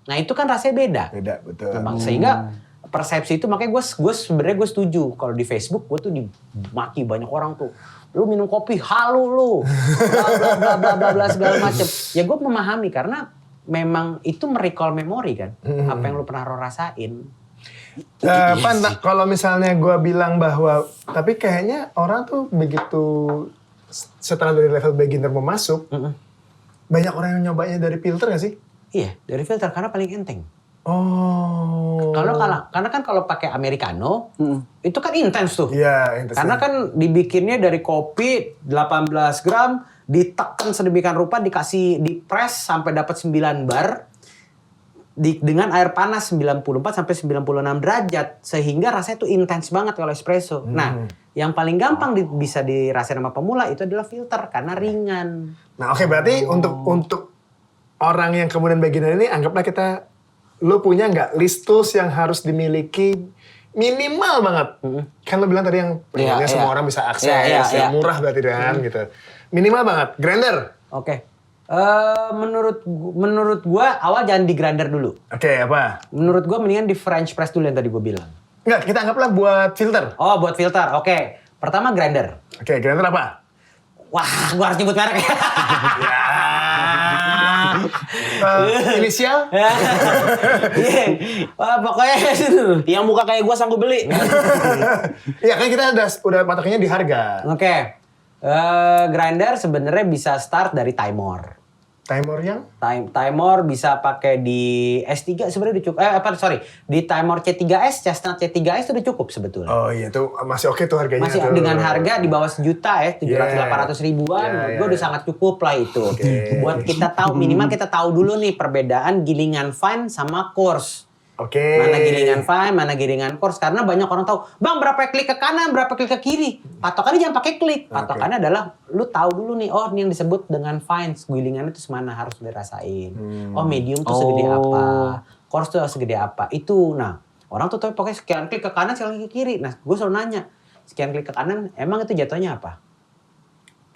Nah itu kan rasanya beda. Beda, betul. Nah, sehingga persepsi itu makanya gue sebenarnya setuju kalau di Facebook gue tuh dimaki banyak orang tuh. Lu minum kopi halu lu. Bla bla segala macem. Ya gue memahami karena memang itu merecall memori kan. Apa yang lu pernah rasain. Pan, kalau misalnya gue bilang bahwa, tapi kayaknya orang tuh begitu setelah dari level beginner mau masuk, banyak orang yang nyobanya dari filter gak sih? Iya, dari filter karena paling enteng. Karena kan kalau pakai americano, itu kan intens tuh. Iya, intens. Karena kan dibikinnya dari kopi 18 gram, ditekan sedemikian rupa, dipres sampai dapat 9 bar. Dengan air panas 94 sampai 96 derajat. Sehingga rasanya tuh intens banget kalau espresso. Nah, yang paling gampang bisa dirasain sama pemula itu adalah filter karena ringan. Nah oke, berarti untuk orang yang kemudian beginner ini anggaplah lo punya nggak list tools yang harus dimiliki minimal banget. Kan lo bilang tadi yang pengennya semua orang bisa akses, yang murah berarti kan gitu. Minimal banget, grinder. Oke. Menurut gue awal jangan di grinder dulu. Oke, apa? Menurut gue mendingan di French press dulu yang tadi gue bilang. Enggak, kita anggaplah buat filter. Oh, buat filter. Oke. Pertama grinder. Oke, grinder apa? Wah, gua harus nyebut merek. Inisial? Iya. Wah, pokoknya itu. Yang muka kayak gue sanggup beli. Iya kan kita udah patokannya di harga. Oke. Grinder sebenarnya bisa start dari Timor. Timor yang? Timor bisa pakai di S3 sebenarnya udah cukup. Di Timor C3S, Chestnut C3S itu udah cukup sebetulnya. Oh iya tuh masih oke tuh harganya. Masih tuh. dengan harga di bawah sejuta ya, 700-800 ribuan, gue udah sangat cukup lah itu. Buat kita tahu, minimal kita tahu dulu nih perbedaan gilingan fine sama coarse. Oke. Mana gilingan fine, mana gilingan coarse. Karena banyak orang tahu, bang berapa klik ke kanan, berapa klik ke kiri. Patokannya jangan pakai klik. Patokannya adalah lu tahu dulu nih, oh ini yang disebut dengan fine. Gilingannya itu semana harus dirasain. Oh medium tuh segede apa. Coarse tuh segede apa. Itu, nah orang tuh tahu pokoknya sekian klik ke kanan, sekian klik ke kiri. Nah gue selalu nanya, sekian klik ke kanan, emang itu jatuhnya apa?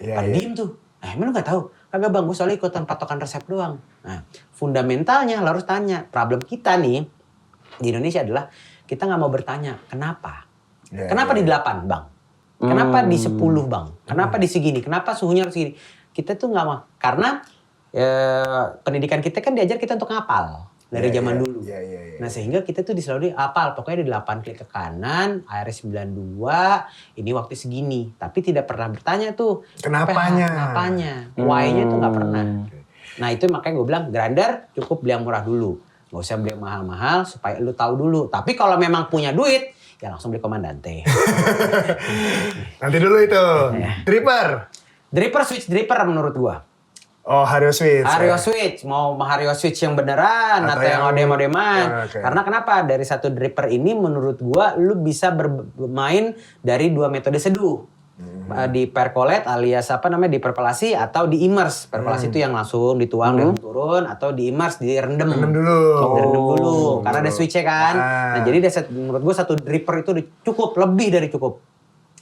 Pada diem tuh. Emang lu gak tahu? Kagak bang, gue soalnya ikutan patokan resep doang. Nah fundamentalnya lo harus tanya. Problem kita nih, di Indonesia adalah kita nggak mau bertanya kenapa, kenapa di 8 bang, kenapa di 10 bang, kenapa di segini, kenapa suhunya harus segini. Kita tuh nggak mau karena pendidikan kita kan diajar kita untuk ngapal dari zaman dulu. Nah sehingga kita tuh selalu apal, pokoknya di 8 klik ke kanan, ARS 92, ini waktu segini, tapi tidak pernah bertanya tuh kenapanya, why-nya tuh nggak pernah. Nah itu makanya gue bilang grinder cukup beli yang murah dulu. Gak usah beli yang mahal-mahal supaya lu tahu dulu. Tapi kalau memang punya duit, ya langsung beli Comandante. Nanti dulu itu. Dripper. Switch dripper menurut gua. Oh, Hario Switch. Hario Switch. Mau Hario Switch yang beneran atau yang odem-odeman. Karena kenapa? Dari satu dripper ini menurut gua lu bisa bermain dari 2 metode seduh. Di percolate alias di perkolasi atau di immerse. Perkolasi itu yang langsung dituang dan turun, atau di immerse direndam. Direndam dulu karena ada switch-nya kan. Nah, jadi menurut gua satu dripper itu udah cukup, lebih dari cukup.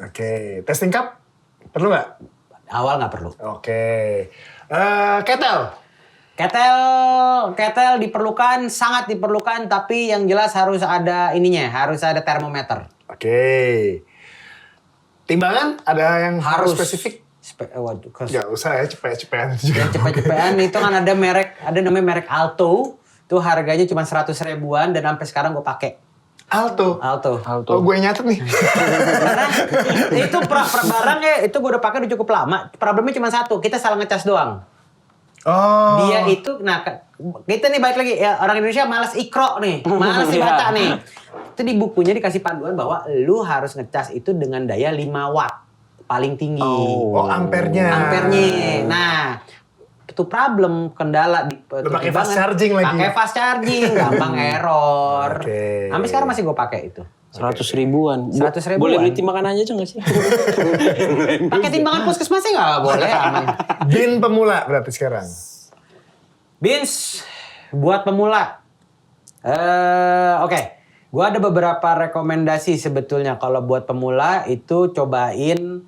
Oke, testing cup perlu nggak? Awal nggak perlu. Oke. Kettle. Kettle diperlukan, sangat diperlukan, tapi yang jelas harus ada ininya, harus ada termometer. Oke. Timbangan ada yang harus spesifik? Gak usah ya, cepet-cepetan juga. Cepet-cepetan itu kan ada namanya merek Alto. Itu harganya cuma 100 ribuan dan sampai sekarang gue pakai. Alto. Oh, gue nyatet nih. Karena itu barangnya itu gue udah pakai udah cukup lama. Problemnya cuma satu, kita salah ngecas doang. Oh. Dia itu, nah kita nih balik lagi ya, orang Indonesia malas ikro nih, malas dibaca nih. Itu di bukunya dikasih panduan bahwa lu harus ngecas itu dengan daya 5 watt paling tinggi. Oh, ampernya. Nah, itu problem kendala di pakai fast charging lagi. Pakai fast charging, gampang error. Sampai sekarang masih gue pakai itu. 100 ribuan. 100 ribuan. Boleh beli timbangan aja tuh nggak sih? Pakai timbangan puskesmasnya nggak boleh. Aman. Bin pemula berarti sekarang. Bins buat pemula. Oke. Gua ada beberapa rekomendasi sebetulnya kalau buat pemula itu cobain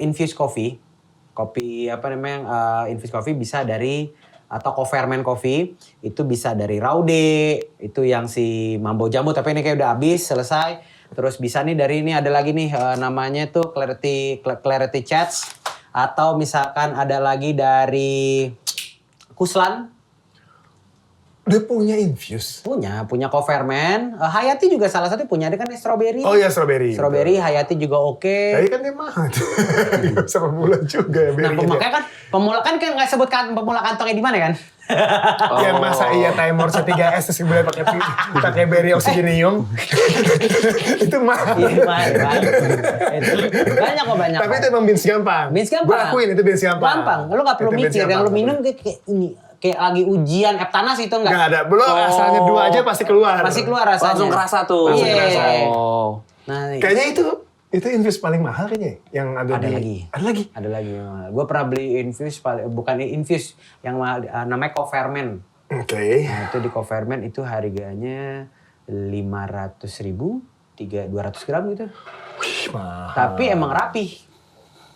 infused coffee. Infused coffee bisa dari atau co-ferment coffee itu bisa dari Raude, itu yang si Mambo Jambu tapi ini kayak udah habis selesai. Terus bisa nih dari ini ada lagi nih namanya tuh Clarity Chats, atau misalkan ada lagi dari Kuslan. Dia punya infuse? Punya co-ferment. Hayati juga salah satu punya, dia kan strawberry. Oh iya strawberry. Strawberry, Hayati juga oke. Tapi kan dia mahal. Bisa pemula juga ya. Nah makanya kan pemula kan nggak sebut pemula kantongnya di mana kan? Ya masa iya Timor C3S terus kemudian pakai berry oxygenium. Itu mahal. Iya mahal. Banyak. Tapi itu emang bins gampang. Gue akuin itu bins gampang. Gampang. Lu nggak perlu mikir. Yang lu minum kayak ini. Kayak lagi ujian Eptanas itu enggak? Enggak ada. Belum asalnya 2 aja pasti keluar. Pasti keluar rasanya. Langsung kerasa tuh. Iya. Nah, kayaknya itu infuse paling mahal kayaknya yang ada lagi. Ada lagi. Gue pernah beli infuse bukan infuse yang namanya co-ferment. Oke. Nah, itu di co-ferment itu harganya 500.000, 200 gram gitu. Wih, mahal. Tapi emang rapih.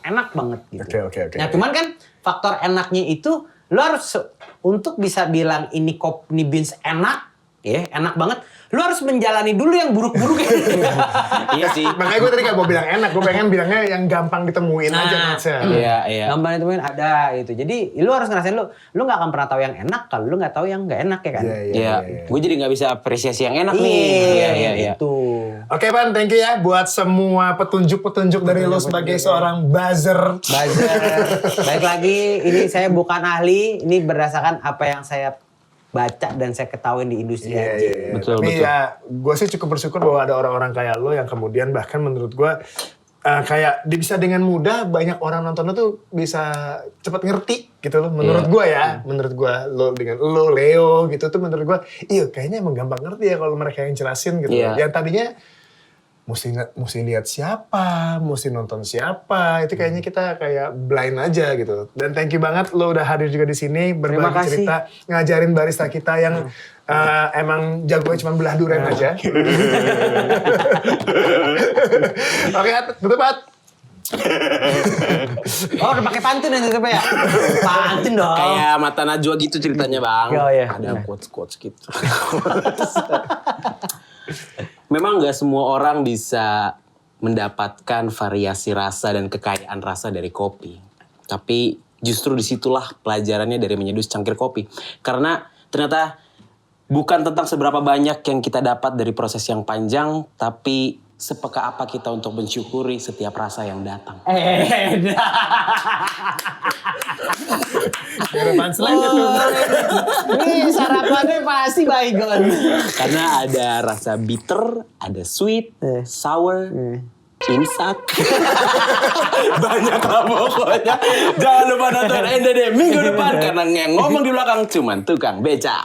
Enak banget gitu. Oke. Nah, cuman kan faktor enaknya itu lo harus untuk bisa bilang ini beans enak, enak banget. Lu harus menjalani dulu yang buruk-buruk. Iya sih. Makanya gue tadi gak mau bilang enak, gue pengen bilangnya yang gampang ditemuin aja Matsnya. Iya. Gampang ditemuin ada gitu. Jadi lu harus ngerasain lu gak akan pernah tahu yang enak kalau lu gak tahu yang gak enak ya kan. Iya. Gue jadi nggak bisa apresiasi yang enak nih. Iya. Itu. Oke Pan, thank you ya buat semua petunjuk-petunjuk dari lo sebagai seorang buzzer. Baik lagi, ini saya bukan ahli, ini berdasarkan apa yang saya baca dan saya ketahui di industri aja. Iya. Betul. Tapi ya gue sih cukup bersyukur bahwa ada orang-orang kayak lo yang kemudian bahkan menurut gue kayak bisa dengan mudah banyak orang nontonnya tuh bisa cepat ngerti gitu loh. Menurut gue ya, menurut gue lo dengan lo Leo gitu tuh menurut gue, iya kayaknya emang gampang ngerti ya kalau mereka yang jelasin gitu. Yang tadinya mesti lihat siapa, mesti nonton siapa, itu kayaknya kita kayak blind aja gitu. Dan thank you banget lo udah hadir juga di sini berbagi cerita, ngajarin barista kita yang emang jagonya cuma belah durian aja. Oke, tutup At. Oh udah pakai pantun ya tutup ya? Pantun dong. Kayak Mata Najwa gitu ceritanya bang. Oh, iya. Ada quotes gitu. Memang nggak semua orang bisa mendapatkan variasi rasa dan kekayaan rasa dari kopi. Tapi justru disitulah pelajarannya dari menyeduh secangkir kopi. Karena ternyata bukan tentang seberapa banyak yang kita dapat dari proses yang panjang, tapi sepeka apa kita untuk mensyukuri setiap rasa yang datang. Ini sarapannya pasti baygon. Karena ada rasa bitter, ada sweet, sour, insat. Banyak lah pokoknya. Jangan lupa nonton NDD minggu depan. Karena yang ngomong di belakang cuman tukang beca.